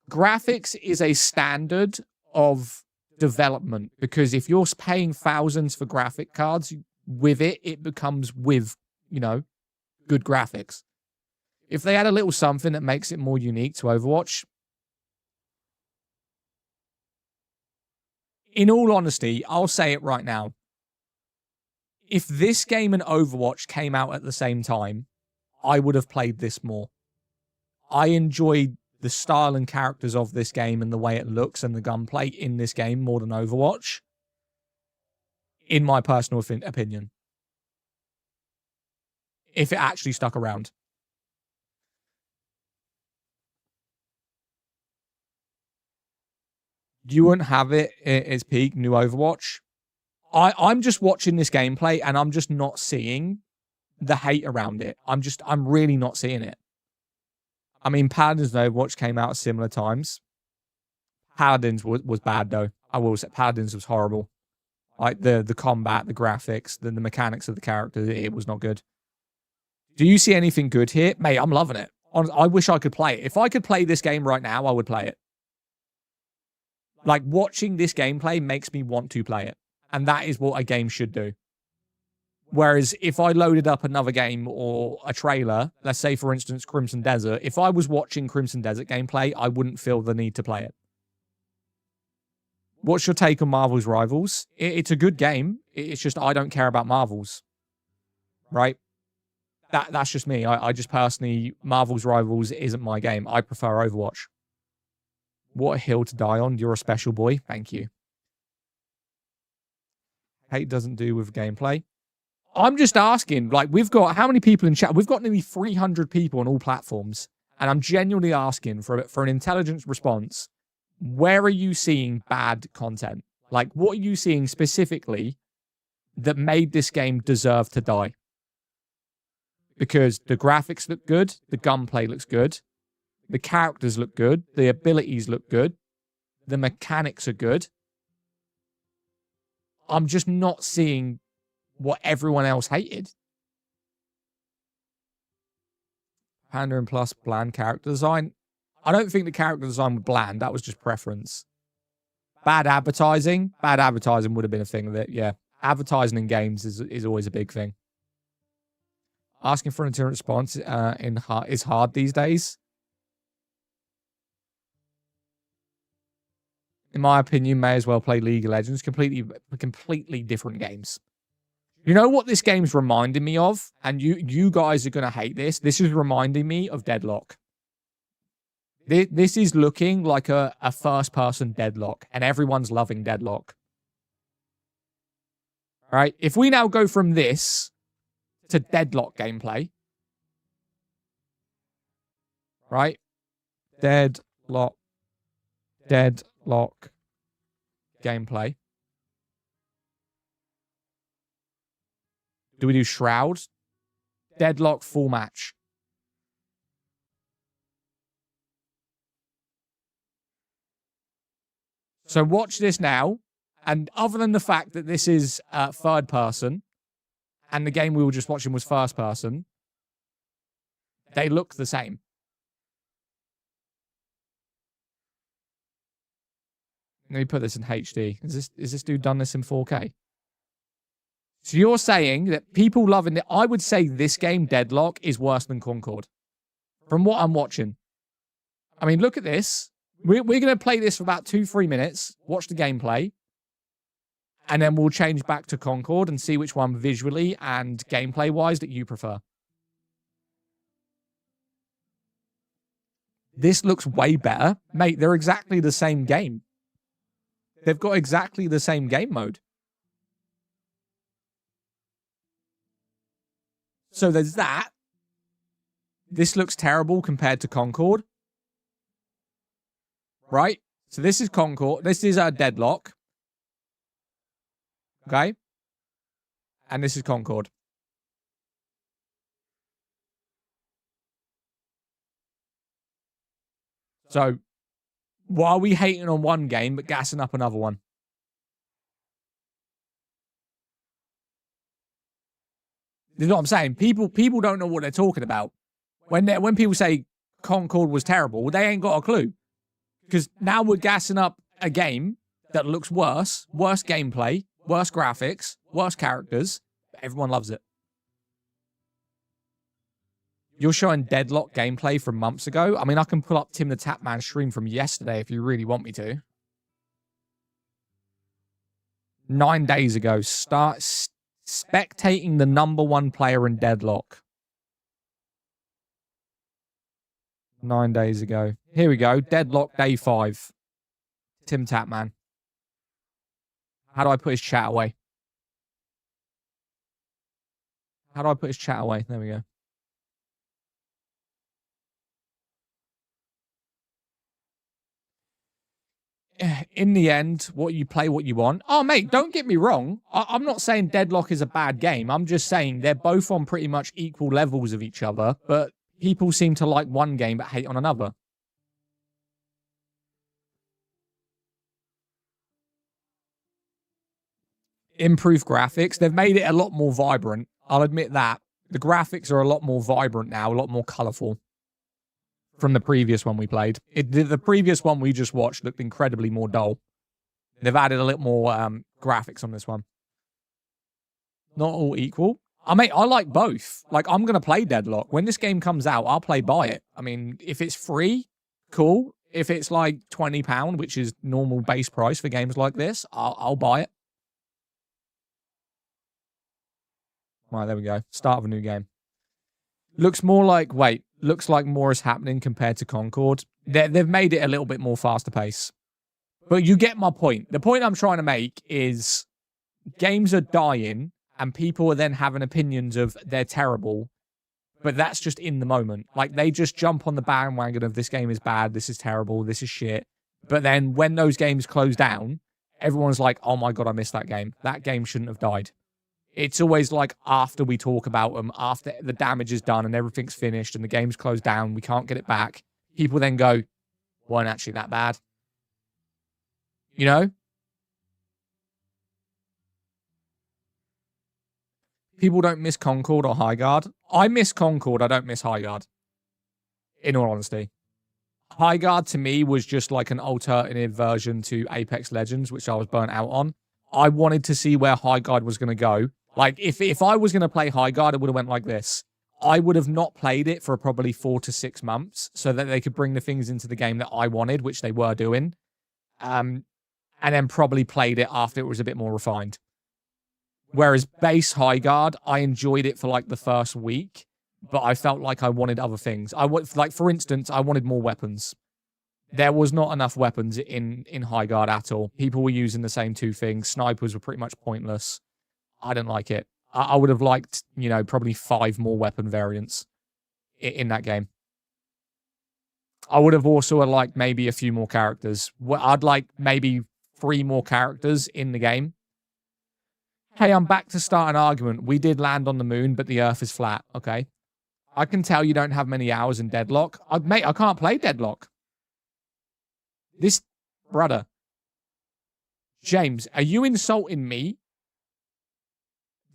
Graphics is a standard of development, because if you're paying thousands for graphic cards, with it becomes with, you know, good graphics. If they add a little something that makes it more unique to Overwatch, in all honesty, I'll say it right now. If this game and Overwatch came out at the same time, I would have played this more. I enjoyed the style and characters of this game and the way it looks and the gunplay in this game more than Overwatch, in my personal opinion. If it actually stuck around. You wouldn't have it at its peak, new Overwatch. I'm just watching this gameplay and I'm just not seeing the hate around it. I'm really not seeing it. I mean, Paladins and Overwatch came out at similar times. Paladins was bad, though. I will say Paladins was horrible. Like, the combat, the graphics, the mechanics of the character, it was not good. Do you see anything good here? Mate, I'm loving it. I wish I could play it. If I could play this game right now, I would play it. Like, watching this gameplay makes me want to play it. And that is what a game should do. Whereas if I loaded up another game or a trailer, let's say, for instance, Crimson Desert, if I was watching Crimson Desert gameplay, I wouldn't feel the need to play it. What's your take on Marvel's Rivals? It's a good game. It's just I don't care about Marvels. Right? That's just me. I just personally, Marvel's Rivals isn't my game. I prefer Overwatch. What a hill to die on. You're a special boy. Thank you. Hate doesn't do with gameplay. I'm just asking, like, we've got how many people in chat? We've got nearly 300 people on all platforms. And I'm genuinely asking for an intelligent response. Where are you seeing bad content? Like, what are you seeing specifically that made this game deserve to die? Because the graphics look good, the gunplay looks good, the characters look good, the abilities look good, the mechanics are good. I'm just not seeing what everyone else hated. Pandering plus bland character design. I don't think the character design was bland. That was just preference. Bad advertising. Bad advertising would have been a thing of it, yeah. Advertising in games is always a big thing. Asking for an intelligent response is hard these days. In my opinion, may as well play League of Legends. Completely different games. You know what this game's reminding me of? And you guys are going to hate this. This is reminding me of Deadlock. This is looking like a first-person Deadlock, and everyone's loving Deadlock. All right? If we now go from this to Deadlock gameplay, right? Deadlock gameplay. Do we do Shroud? Deadlock full match. So watch this now. And other than the fact that this is third person, and the game we were just watching was first person, they look the same. Let me put this in HD. Is this dude done this in 4K? So you're saying that people loving it. I would say this game, Deadlock, is worse than Concord. From what I'm watching. I mean, look at this. We're going to play this for about 2-3 minutes, watch the gameplay, and then we'll change back to Concord and see which one visually and gameplay-wise that you prefer. This looks way better. Mate, they're exactly the same game. They've got exactly the same game mode. So there's that. This looks terrible compared to Concord. Right? So this is Concord. This is our Deadlock. Okay? And this is Concord. So, why are we hating on one game but gassing up another one? You know what I'm saying? People don't know what they're talking about. When people say Concord was terrible, they ain't got a clue. Because now we're gassing up a game that looks worse gameplay, worse graphics, worse characters, but everyone loves it. You're showing Deadlock gameplay from months ago. I mean, I can pull up Tim the Tapman stream from yesterday if you really want me to. 9 days ago, start spectating the #1 player in Deadlock. 9 days ago. Here we go. Deadlock day 5. Tim Tapman. How do I put his chat away? How do I put his chat away? There we go. In the end, what you play, what you want. Oh, mate, don't get me wrong. I'm not saying Deadlock is a bad game. I'm just saying they're both on pretty much equal levels of each other, but people seem to like one game but hate on another. Improved graphics. They've made it a lot more vibrant. I'll admit that. The graphics are a lot more vibrant now, a lot more colourful from the previous one we played. The previous one we just watched looked incredibly more dull. They've added a little more graphics on this one. Not all equal. I like both. Like, I'm going to play Deadlock. When this game comes out, I'll buy it. I mean, if it's free, cool. If it's like £20, which is normal base price for games like this, I'll buy it. Right, there we go. Start of a new game. Looks more like, looks like more is happening compared to Concord. They've made it a little bit more faster pace. But you get my point. The point I'm trying to make is games are dying and people are then having opinions of they're terrible. But that's just in the moment. Like, they just jump on the bandwagon of this game is bad, this is terrible, this is shit. But then when those games close down, everyone's like, oh my God, I missed that game. That game shouldn't have died. It's always like after we talk about them, after the damage is done and everything's finished and the game's closed down, we can't get it back. People then go, weren't actually that bad. You know? People don't miss Concord or Highguard. I miss Concord. I don't miss Highguard. In all honesty. Highguard to me was just like an alternative version to Apex Legends, which I was burnt out on. I wanted to see where Highguard was going to go. Like, if I was going to play Highguard, it would have went like this. I would have not played it for probably 4 to 6 months so that they could bring the things into the game that I wanted, which they were doing. And then probably played it after it was a bit more refined. Whereas base Highguard, I enjoyed it for like the first week, but I felt like I wanted other things. Like, for instance, I wanted more weapons. There was not enough weapons in Highguard at all. People were using the same 2 things. Snipers were pretty much pointless. I didn't like it. I would have liked, you know, probably 5 more weapon variants in that game. I would have also liked maybe a few more characters. I'd like maybe 3 more characters in the game. Hey, I'm back to start an argument. We did land on the moon, but the Earth is flat. Okay. I can tell you don't have many hours in Deadlock. Mate, I can't play Deadlock. This, brother. James, are you insulting me?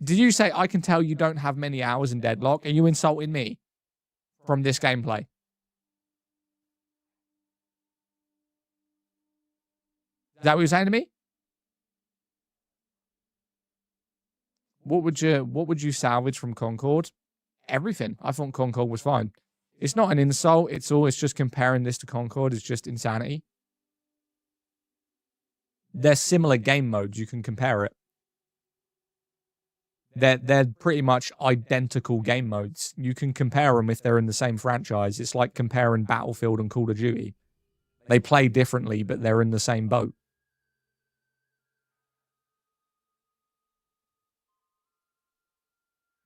Did you say I can tell you don't have many hours in Deadlock? Are you insulting me from this gameplay? Is that what you're saying to me? What would you salvage from Concord? Everything. I thought Concord was fine. It's not an insult. It's just comparing this to Concord is just insanity. They're similar game modes. You can compare it. They're pretty much identical game modes. You can compare them if they're in the same franchise. It's like comparing Battlefield and Call of Duty. They play differently, but they're in the same boat.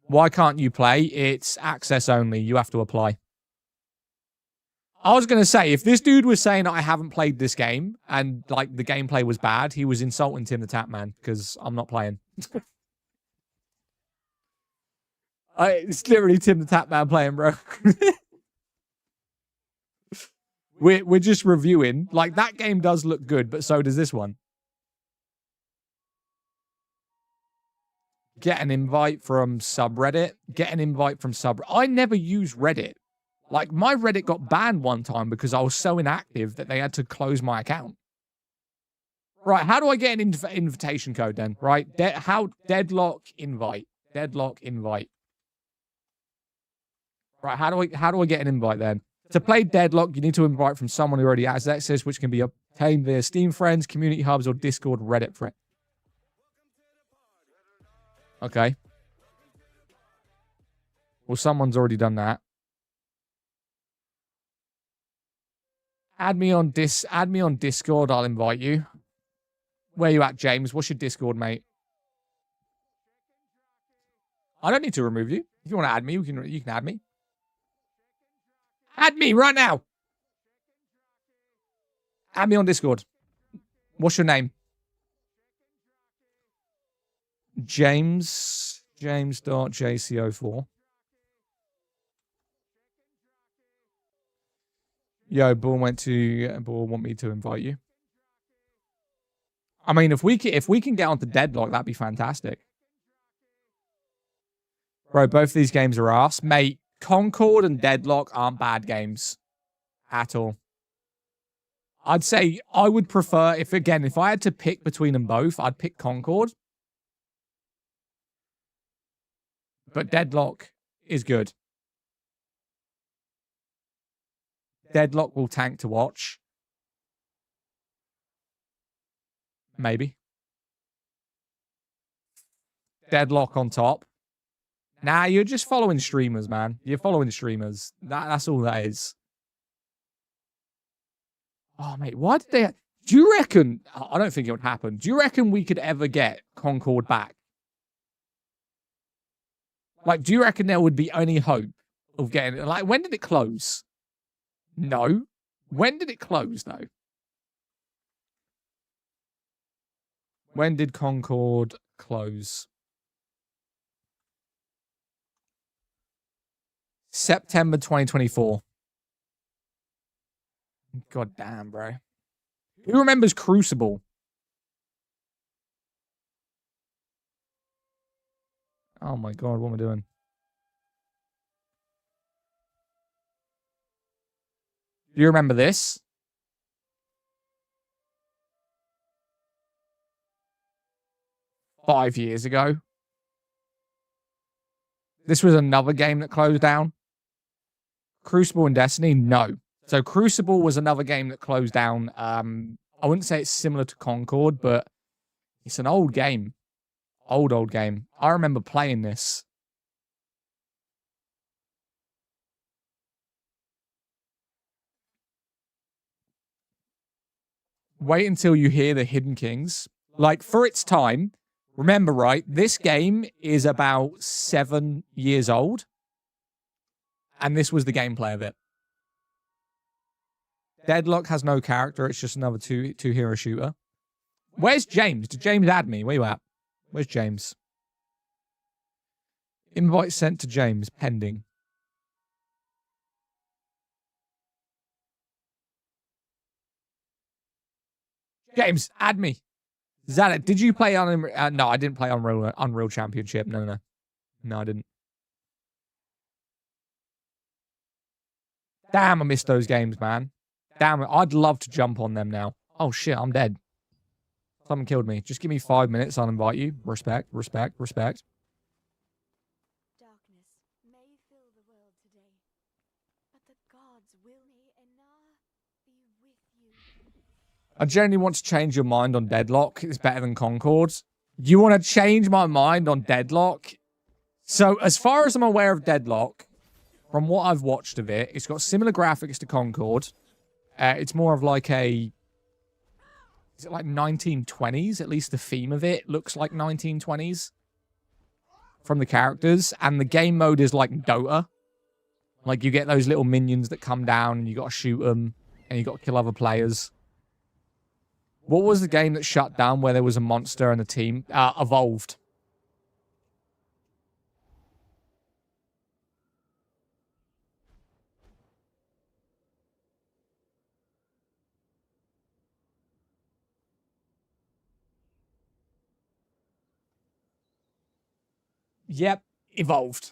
Why can't you play? It's access only. You have to apply. I was going to say, if this dude was saying I haven't played this game and like the gameplay was bad, he was insulting Tim the Tap Man because I'm not playing. It's literally Tim the Tap Man playing, bro. We're just reviewing. Like, that game does look good, but so does this one. Get an invite from subreddit. Get an invite from subreddit. I never use Reddit. Like, my Reddit got banned one time because I was so inactive that they had to close my account. Right, how do I get an invitation code then? Right, Deadlock invite. Deadlock invite. Right, how do I get an invite then? To play Deadlock, you need to invite from someone who already has access, which can be obtained via Steam friends, community hubs, or Discord Reddit friends. Okay. Well, someone's already done that. Add me on Discord, I'll invite you. Where you at, James? What's your Discord, mate? I don't need to remove you. If you want to add me, you can add me. Add me right now. Add me on Discord. What's your name? James.jco4. Yo, Bull want me to invite you. I mean, if we can get onto Deadlock, that'd be fantastic. Bro, both these games are ass. Mate, Concord and Deadlock aren't bad games at all. I'd say I would prefer, if I had to pick between them both, I'd pick Concord. But Deadlock is good. Deadlock will tank to watch. Maybe. Deadlock on top. Nah, you're just following streamers, man. You're following streamers. That's all that is. Oh, mate, why did they... Do you reckon... I don't think it would happen. Do you reckon we could ever get Concord back? Like, do you reckon there would be any hope of getting it? Like, when did it close? No. When did it close, though? When did Concord close? September 2024. God damn, bro. Who remembers Crucible? Oh my god, what am I doing? Do you remember this? Five years ago. This was another game that closed down. Crucible and Destiny? No. So Crucible was another game that closed down. I wouldn't say it's similar to Concord, but it's an old game. Old game. I remember playing this. Wait until you hear the Hidden Kings. Like, for its time, remember, right, this game is about 7 years old. And this was the gameplay of it. Deadlock has no character. It's just another two-hero shooter. Where's James? Did James add me? Where you at? Where's James? Invite sent to James. Pending. James, add me. Is that it? Did you play on... no, I didn't play Unreal Championship. No. No, I didn't. Damn, I missed those games, man. Damn it. I'd love to jump on them now. Oh, shit, I'm dead. Someone killed me. Just give me 5 minutes. I'll invite you. Respect, respect, respect. Darkness may fill the world today, but the gods will be with you. I genuinely want to change your mind on Deadlock. It's better than Concord. You want to change my mind on Deadlock? So, as far as I'm aware of Deadlock, from what I've watched of it, it's got similar graphics to Concord. It's more of like a... Is it like 1920s? At least the theme of it looks like 1920s. From the characters. And the game mode is like Dota. Like, you get those little minions that come down and you got to shoot them. And you got to kill other players. What was the game that shut down where there was a monster and a team? Evolved. Yep, Evolved.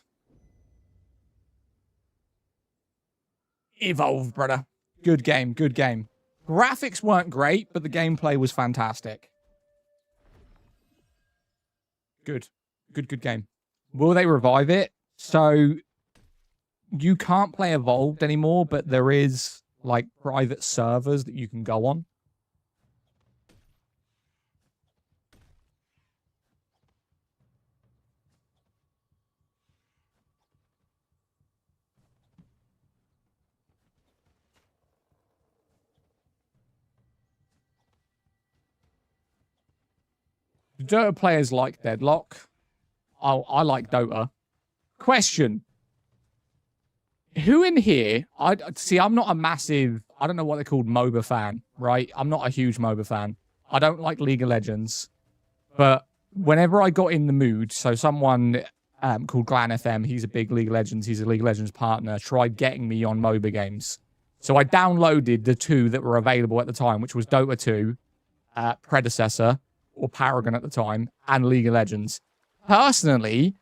Evolved, brother. Good game, good game. Graphics weren't great, but the gameplay was fantastic. Good. Good game. Will they revive it? So, you can't play Evolved anymore, but there is, like, private servers that you can go on. Dota players like Deadlock. Oh, I like Dota. Question. Who in here... I'm not a massive... I don't know what they're called, MOBA fan, right? I'm not a huge MOBA fan. I don't like League of Legends. But whenever I got in the mood, so someone called Glan FM, he's a big League of Legends, he's a League of Legends partner, tried getting me on MOBA games. So I downloaded the two that were available at the time, which was Dota 2, predecessor, or Paragon at the time, and League of Legends. Personally,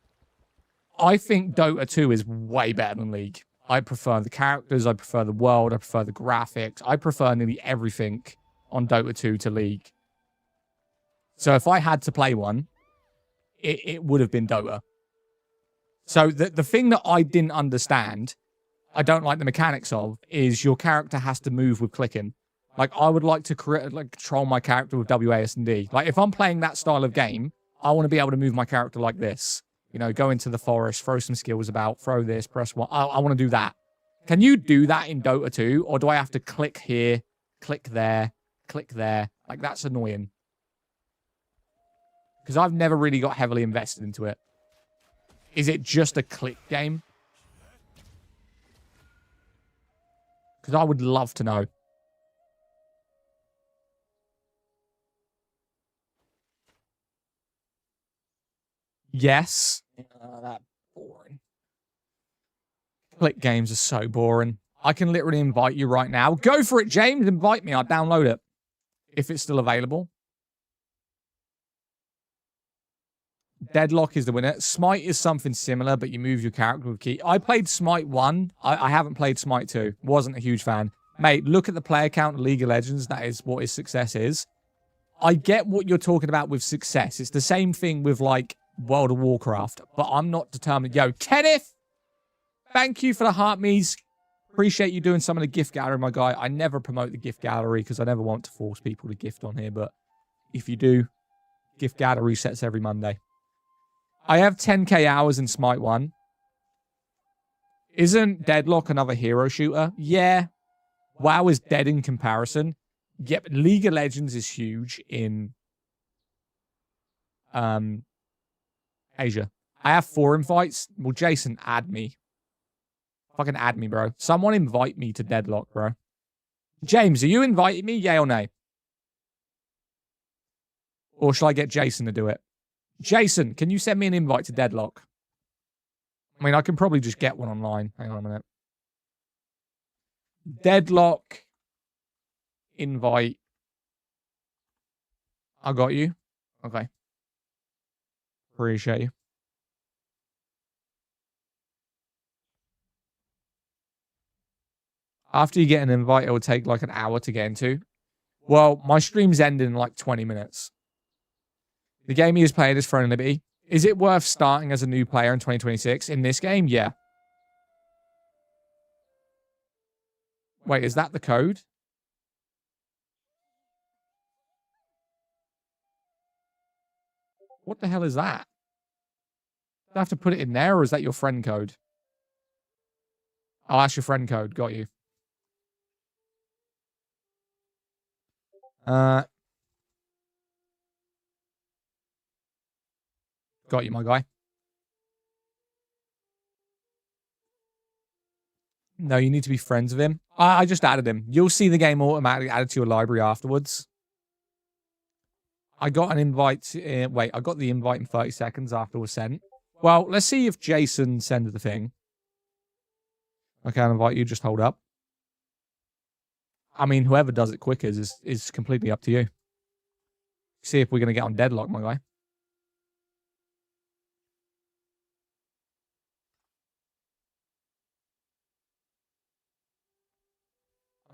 I think Dota 2 is way better than League. I prefer the characters, I prefer the world, I prefer the graphics, I prefer nearly everything on Dota 2 to League. So if I had to play one, it would have been Dota. So the thing that I didn't understand, I don't like the mechanics of, is your character has to move with clicking. Like, I would like to control my character with WASD. Like, if I'm playing that style of game, I want to be able to move my character like this. You know, go into the forest, throw some skills about, throw this, press one. I want to do that. Can you do that in Dota 2? Or do I have to click here, click there, click there? Like, that's annoying. Because I've never really got heavily invested into it. Is it just a click game? Because I would love to know. Yes. That boring. Click games are so boring. I can literally invite you right now. Go for it, James. Invite me. I'll download it. If it's still available. Deadlock is the winner. Smite is something similar, but you move your character with key. I played Smite 1. I haven't played Smite 2. Wasn't a huge fan. Mate, look at the player count of League of Legends. That is what his success is. I get what you're talking about with success. It's the same thing with, like, World of Warcraft. But I'm not determined. Yo, Kenneth! Thank you for the heart me's. Appreciate you doing some of the gift gallery, my guy. I never promote the gift gallery because I never want to force people to gift on here. But if you do, gift gallery resets every Monday. I have 10k hours in Smite 1. Isn't Deadlock another hero shooter? Yeah. WoW is dead in comparison. Yep, League of Legends is huge in Asia. I have 4 invites. Well, Jason, add me. Fucking add me, bro. Someone invite me to Deadlock, bro. James, are you inviting me? Yay or nay? Or shall I get Jason to do it? Jason, can you send me an invite to Deadlock? I mean, I can probably just get one online. Hang on a minute. Deadlock invite. I got you. Okay. Appreciate you. After you get an invite, it will take like an hour to get into. Well, my stream's ending in like 20 minutes. The game he has played is Throne Liberty. Is it worth starting as a new player in 2026? In this game, yeah. Wait, is that the code? What the hell is that? Do I have to put it in there, or is that your friend code? Oh, that's your friend code. Got you. Got you, my guy. No, you need to be friends with him. I just added him. You'll see the game automatically added to your library afterwards. I got an invite. Wait, I got the invite in 30 seconds after it was sent. Well, let's see if Jason sends the thing. Okay, I'll invite you. Just hold up. I mean, whoever does it quicker is completely up to you. See if we're going to get on Deadlock, my guy.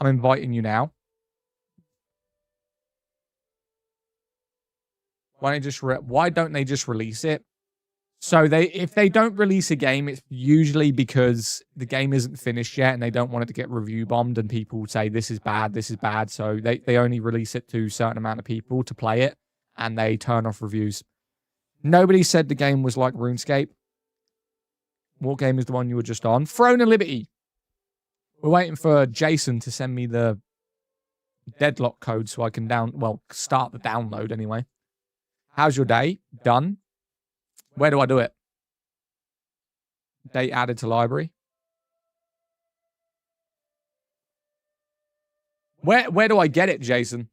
I'm inviting you now. Why don't they just release it? So if they don't release a game, it's usually because the game isn't finished yet and they don't want it to get review bombed and people say this is bad, this is bad. So they only release it to a certain amount of people to play it and they turn off reviews. Nobody said the game was like RuneScape. What game is the one you were just on? Throne of Liberty. We're waiting for Jason to send me the Deadlock code so I can start the download anyway. How's your day? Done. Where do I do it? Date added to library. Where do I get it, Jason?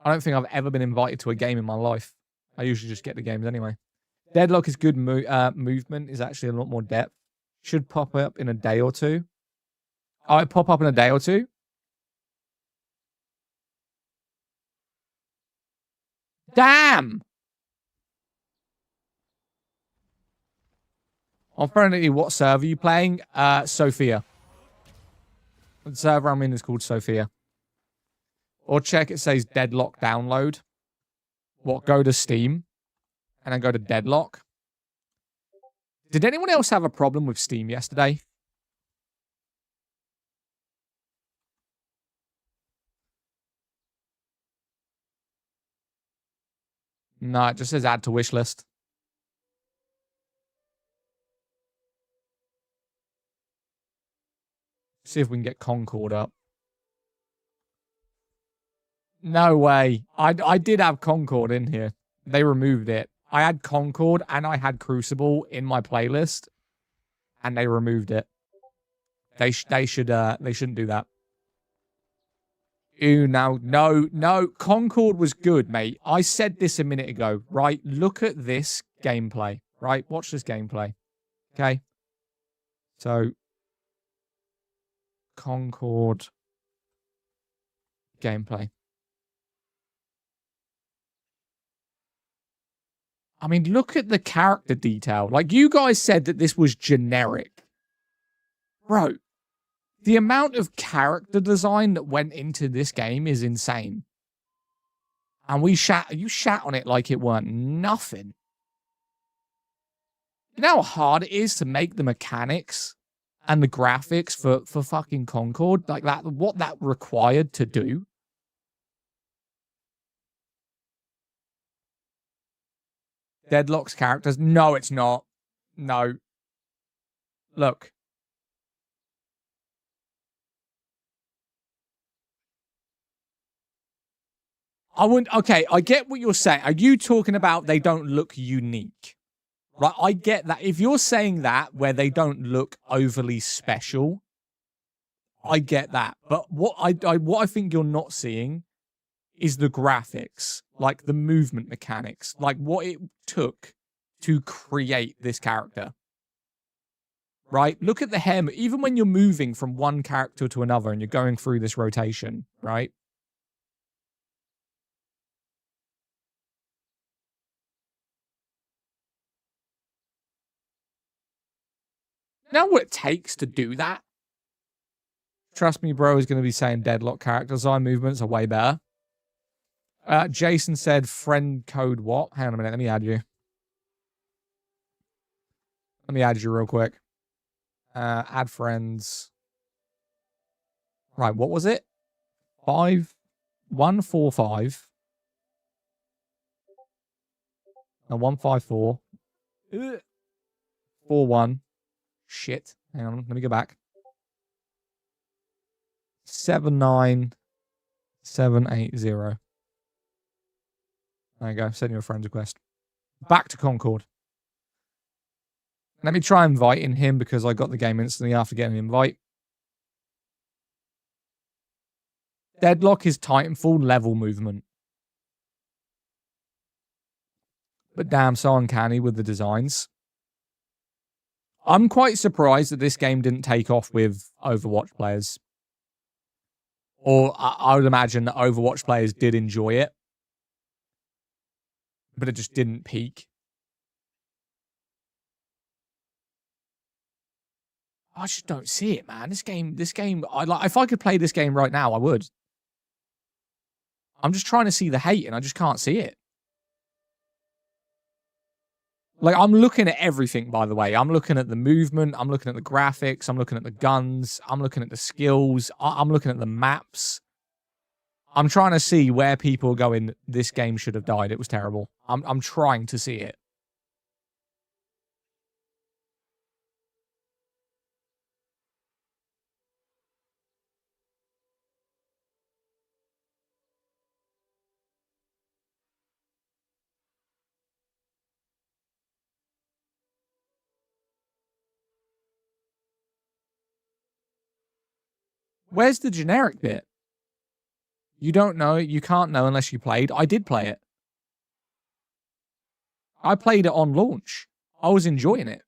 I don't think I've ever been invited to a game in my life. I usually just get the games anyway. Deadlock is good movement, is actually a lot more depth. Should pop up in a day or two. Oh, it pop up in a day or two? Damn! Apparently, what server are you playing? Sophia. The server I'm in is called Sophia. Or check, it says Deadlock download. Go to Steam. And then go to Deadlock. Did anyone else have a problem with Steam yesterday? No, it just says add to wish list. See if we can get Concord up. No way. I did have Concord in here. They removed it. I had Concord and I had Crucible in my playlist, and they removed it. They shouldn't do that. Ooh, no. Concord was good, mate. I said this a minute ago, right? Look at this gameplay, right? Watch this gameplay. Okay. So, Concord gameplay. I mean, look at the character detail. Like, you guys said that this was generic. Bro, the amount of character design that went into this game is insane. And you shat on it like it weren't nothing. You know how hard it is to make the mechanics and the graphics for fucking Concord? Like that, what that required to do? Deadlock's characters? No, it's not. No. Look. Okay, I get what you're saying. Are you talking about they don't look unique? Right, I get that. If you're saying that, where they don't look overly special, I get that. But what I think you're not seeing is the graphics, like the movement mechanics, like what it took to create this character. Right? Look at the hair. Even when you're moving from one character to another and you're going through this rotation, right? You know what it takes to do that? Trust me, bro, is going to be saying Deadlock character design movements are way better. Jason said friend code what? Hang on a minute. Let me add you. Let me add you real quick. Add friends. Right, what was it? 5145 and 154 41. Shit. Hang on, let me go back. 79780. There you go. Send you a friend request. Back to Concord. Let me try inviting him because I got the game instantly after getting an invite. Deadlock is Titanfall level movement. But damn, so uncanny with the designs. I'm quite surprised that this game didn't take off with Overwatch players. Or I would imagine that Overwatch players did enjoy it. But it just didn't peak. I just don't see it, man. This game, if I could play this game right now, I would. I'm just trying to see the hate and I just can't see it. Like, I'm looking at everything, by the way. I'm looking at the movement. I'm looking at the graphics. I'm looking at the guns. I'm looking at the skills. I'm looking at the maps. I'm trying to see where people are going, this game should have died. It was terrible. I'm trying to see it. Where's the generic bit? You don't know it. You can't know unless you played. I did play it. I played it on launch. I was enjoying it.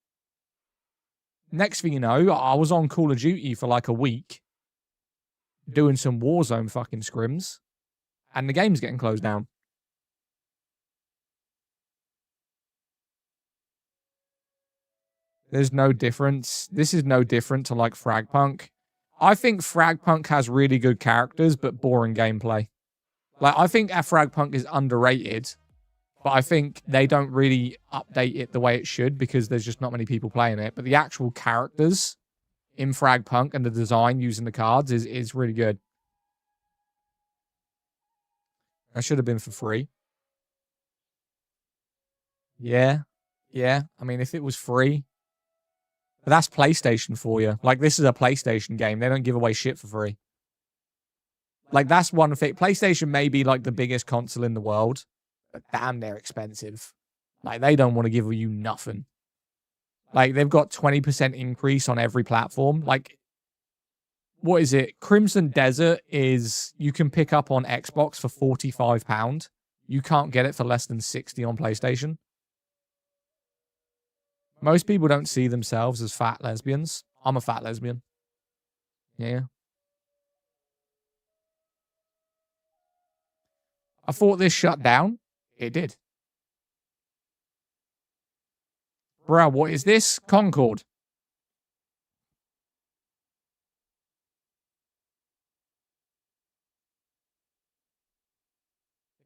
Next thing you know, I was on Call of Duty for like a week doing some Warzone fucking scrims and the game's getting closed down. There's no difference. This is no different to like Fragpunk. I think Fragpunk has really good characters, but boring gameplay. Like, I think Fragpunk is underrated, but I think they don't really update it the way it should because there's just not many people playing it. But the actual characters in Fragpunk and the design using the cards is really good. That should have been for free. Yeah. Yeah. I mean, if it was free. But that's PlayStation for you. Like, this is a PlayStation game. They don't give away shit for free. Like, that's one thing. PlayStation may be, like, the biggest console in the world. But damn, they're expensive. Like, they don't want to give you nothing. Like, they've got 20% increase on every platform. Like, what is it? Crimson Desert is, you can pick up on Xbox for £45. You can't get it for less than 60 on PlayStation. Most people don't see themselves as fat lesbians. I'm a fat lesbian. Yeah. I thought this shut down. It did. Bro, what is this? Concord.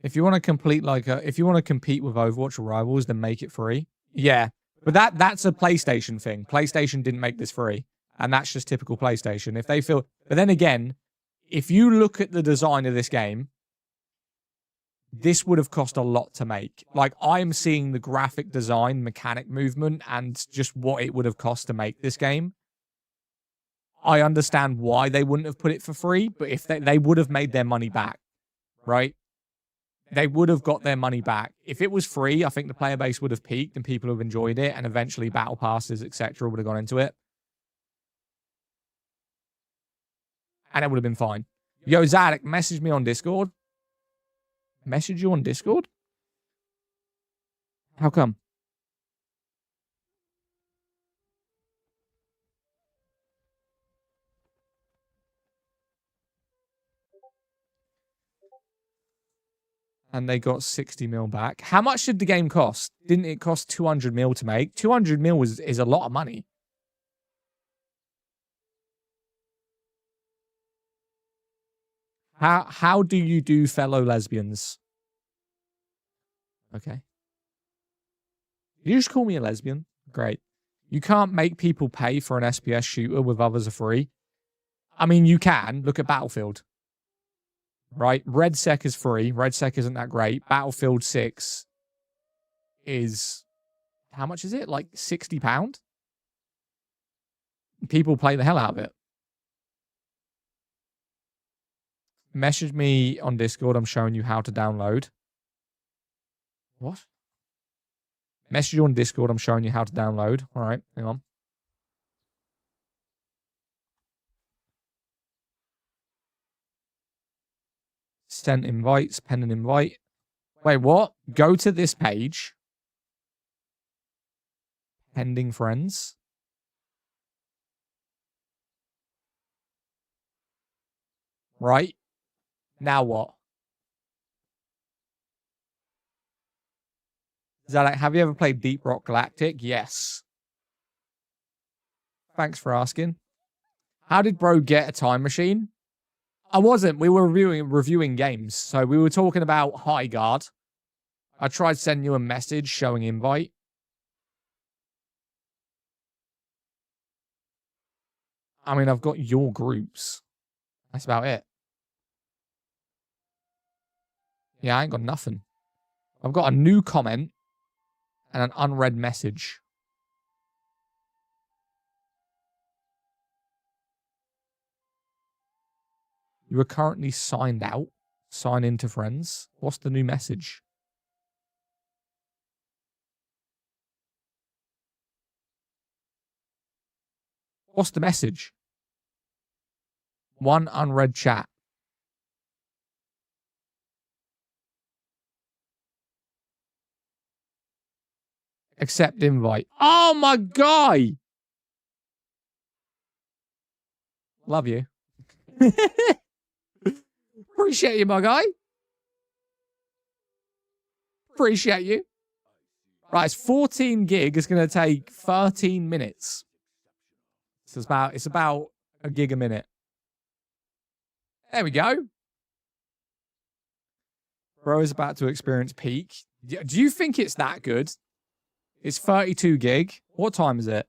If you want to complete if you want to compete with Overwatch or Rivals, then make it free. Yeah. But that's a PlayStation thing. PlayStation didn't make this free. And that's just typical PlayStation. If they feel, but then again, if you look at the design of this game, this would have cost a lot to make. Like, I'm seeing the graphic design, mechanic movement, and just what it would have cost to make this game. I understand why they wouldn't have put it for free, but if they would have made their money back, right? They would have got their money back. If it was free, I think the player base would have peaked and people would have enjoyed it, and eventually battle passes, etc., would have gone into it. And it would have been fine. Yo, Zadok, message me on Discord. Message you on Discord? How come? And they got 60 mil back. How much did the game cost? Didn't it cost 200 mil to make? 200 mil is a lot of money. How do you do fellow lesbians? Okay. You just call me a lesbian. Great. You can't make people pay for an SPS shooter with others are free. I mean, you can. Look at Battlefield. Right? RedSec is free. RedSec isn't that great. Battlefield 6 is... How much is it? Like £60? People play the hell out of it. Message me on Discord. I'm showing you how to download. What? Message you on Discord. I'm showing you how to download. All right, hang on. Send invites, pen and invite. Wait, what? Go to this page. Pending friends. Right. Now what? Zadok, have you ever played Deep Rock Galactic? Yes. Thanks for asking. How did bro get a time machine? I wasn't. We were reviewing games. So we were talking about High Guard. I tried sending you a message showing invite. I mean, I've got your groups. That's about it. Yeah, I ain't got nothing. I've got a new comment and an unread message. You are currently signed out. Sign into friends. What's the new message? What's the message? One unread chat. Accept invite. Oh, my guy. Love you. Appreciate you, my guy. Appreciate you. Right, it's 14 gig. It's going to take 13 minutes. So it's about a gig a minute. There we go. Bro is about to experience peak. Do you think it's that good? It's 32 gig. What time is it?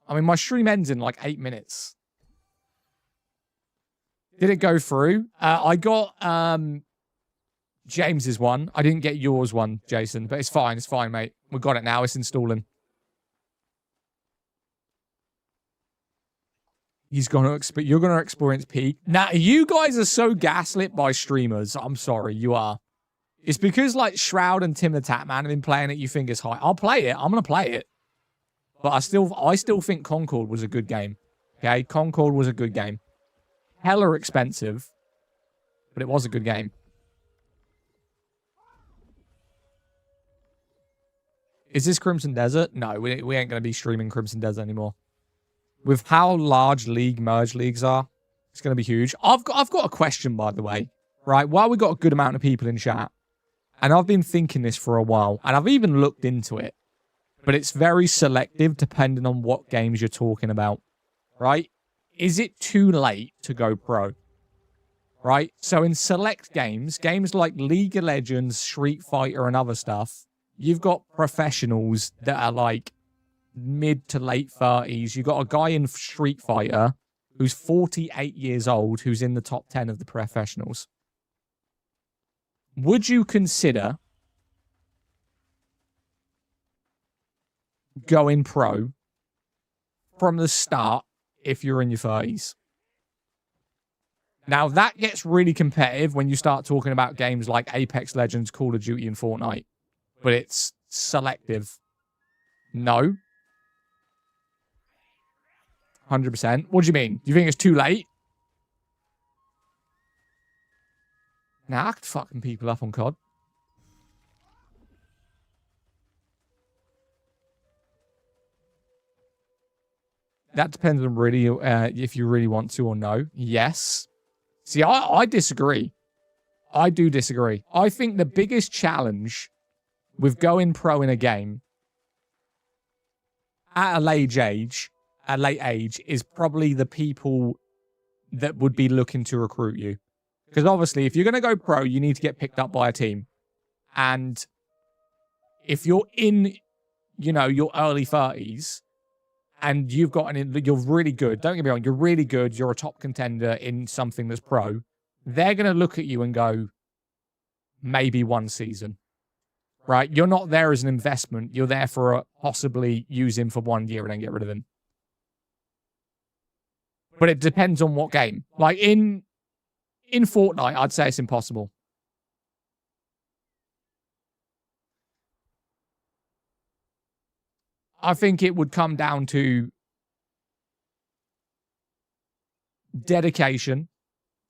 I mean, my stream ends in like 8 minutes. Did it go through? I got James's one. I didn't get yours one, Jason, but it's fine. It's fine, mate. We got it now. It's installing. You're going to experience peak. Now, you guys are so gaslit by streamers. I'm sorry, you are. It's because, like, Shroud and Tim the Tatman have been playing it, you think it's high. I'll play it. I'm going to play it. But I still think Concord was a good game. Okay? Concord was a good game. Hella expensive, but it was a good game. Is this Crimson Desert? No, we ain't going to be streaming Crimson Desert anymore. With how large merge leagues are, it's going to be huge. I've got a question, by the way. Right? While we got a good amount of people in chat, and I've been thinking this for a while, and I've even looked into it, but it's very selective depending on what games you're talking about. Right? Is it too late to go pro? Right? So in select games like League of Legends, Street Fighter, and other stuff, you've got professionals that are like mid to late 30s. You've got a guy in Street Fighter who's 48 years old who's in the top 10 of the professionals. Would you consider going pro from the start if you're in your 30s? Now, that gets really competitive when you start talking about games like Apex Legends, Call of Duty, and Fortnite. But it's selective. No. 100%. What do you mean? Do you think it's too late? Nah, I could fucking people up on COD. That depends on really if you really want to or no. Yes. See, I disagree. I do disagree. I think the biggest challenge with going pro in a game at a late age is probably the people that would be looking to recruit you. Because obviously, if you're going to go pro, you need to get picked up by a team. And if you're in, your early 30s and you're really good, don't get me wrong, you're really good, you're a top contender in something that's pro, they're going to look at you and go, maybe one season. Right? You're not there as an investment. You're there for possibly use him for 1 year and then get rid of him. But it depends on what game. Like in Fortnite, I'd say it's impossible. I think it would come down to dedication,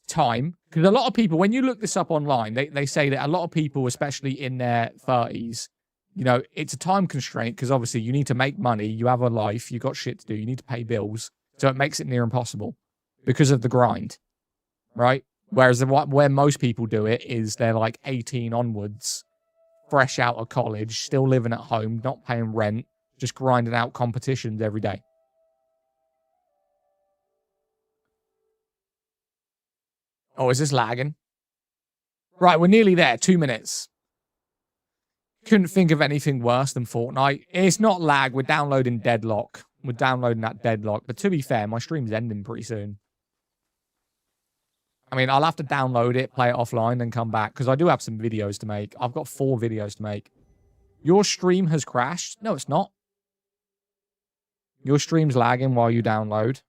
time. Because a lot of people, when you look this up online, they say that a lot of people, especially in their 30s, it's a time constraint because obviously you need to make money, you have a life, you got shit to do, you need to pay bills. So it makes it near impossible because of the grind, right? Whereas where most people do it is they're like 18 onwards, fresh out of college, still living at home, not paying rent, just grinding out competitions every day. Oh, is this lagging? Right, we're nearly there. 2 minutes. Couldn't think of anything worse than Fortnite. It's not lag. We're downloading Deadlock. We're downloading that Deadlock. But to be fair, my stream's ending pretty soon. I mean, I'll have to download it, play it offline, then come back. Because I do have some videos to make. I've got 4 videos to make. Your stream has crashed? No, it's not. Your stream's lagging while you download.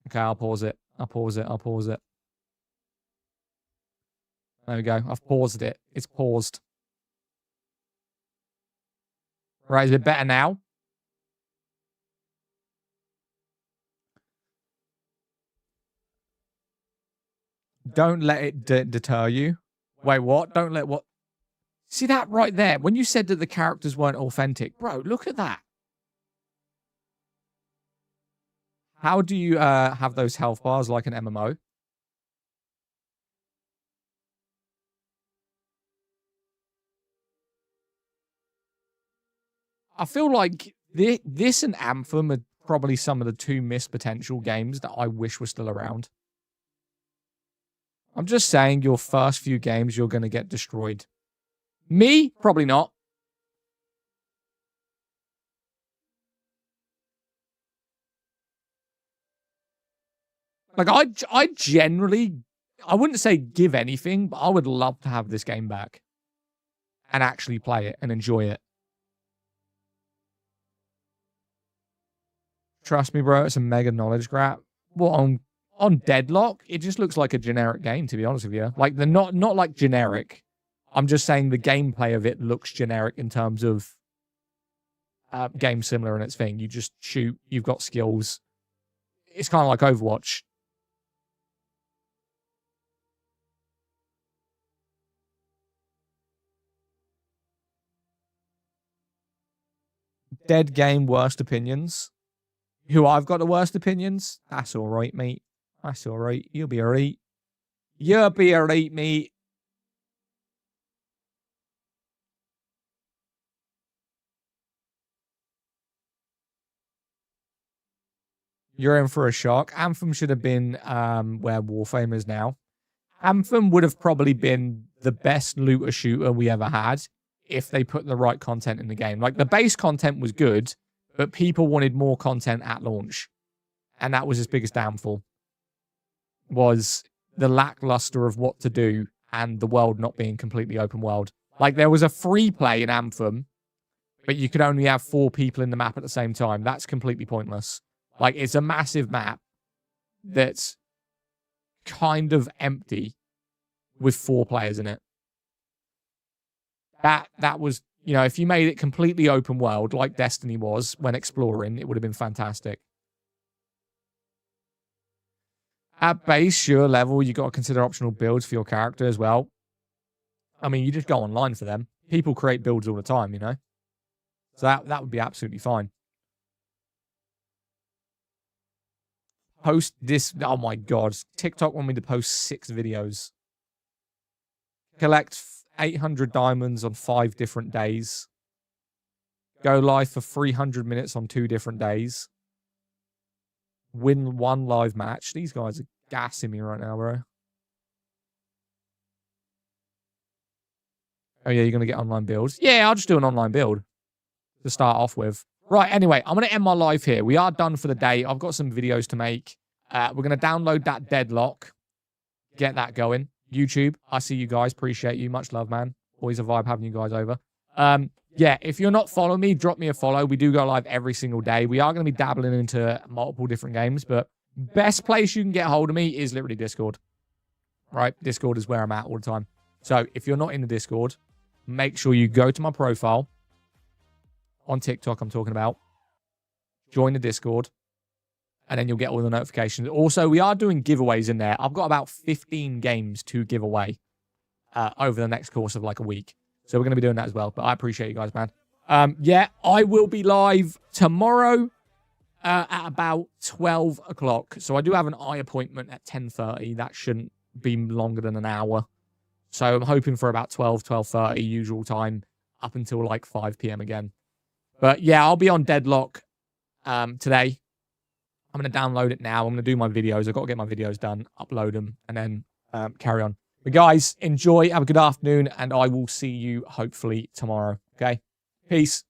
Okay, I'll pause it. I'll pause it. There we go. I've paused it. It's paused. Right, is it better now? Don't let it deter you. Wait, what? Don't let what? See that right there? When you said that the characters weren't authentic. Bro, look at that. How do you have those health bars like an MMO? I feel like this and Anthem are probably some of the 2 missed potential games that I wish were still around. I'm just saying your first few games, you're going to get destroyed. Me? Probably not. Like, I generally, I wouldn't say give anything, but I would love to have this game back and actually play it and enjoy it. Trust me, bro, it's a mega knowledge grab. Well, on Deadlock, it just looks like a generic game, to be honest with you. Like, they're not like generic. I'm just saying the gameplay of it looks generic in terms of game similar in its thing. You just shoot, you've got skills. It's kind of like Overwatch. Dead game, worst opinions. Who I've got the worst opinions? That's all right, mate. That's all right. You'll be all right. You'll be all right, mate. You're in for a shock. Anthem should have been where Warframe is now. Anthem would have probably been the best looter shooter we ever had if they put the right content in the game. Like, the base content was good, but people wanted more content at launch. And that was his biggest downfall, was the lackluster of what to do and the world not being completely open world. Like, there was a free play in Anthem, but you could only have 4 people in the map at the same time. That's completely pointless. Like, it's a massive map that's kind of empty with 4 players in it. That was, you know, if you made it completely open world like Destiny was when exploring, it would have been fantastic. At base, your level, you got to consider optional builds for your character as well. I mean, you just go online for them. People create builds all the time, you know? So that would be absolutely fine. Post this. Oh my God. TikTok want me to post 6 videos. Collect 800 diamonds on 5 different days. Go live for 300 minutes on 2 different days. Win 1 live match. These guys are gassing me right now, bro. Oh yeah, you're going to get online builds? Yeah, I'll just do an online build to start off with. Right, anyway, I'm going to end my live here. We are done for the day. I've got some videos to make. We're going to download that Deadlock. Get that going. YouTube, I see you guys. Appreciate you. Much love, man. Always a vibe having you guys over. Yeah, if you're not following me, drop me a follow. We do go live every single day. We are going to be dabbling into multiple different games, but best place you can get hold of me is literally Discord. Right? Discord is where I'm at all the time. So if you're not in the Discord, make sure you go to my profile on TikTok, I'm talking about. Join the Discord, and then you'll get all the notifications. Also, we are doing giveaways in there. I've got about 15 games to give away over the next course of like a week. So we're going to be doing that as well. But I appreciate you guys, man. Yeah, I will be live tomorrow at about 12 o'clock. So I do have an eye appointment at 10:30. That shouldn't be longer than an hour. So I'm hoping for about 12:30 usual time up until like 5 p.m. again. But yeah, I'll be on Deadlock today. I'm going to download it now. I'm going to do my videos. I've got to get my videos done, upload them, and then carry on. But guys, enjoy. Have a good afternoon, and I will see you hopefully tomorrow. Okay? Peace.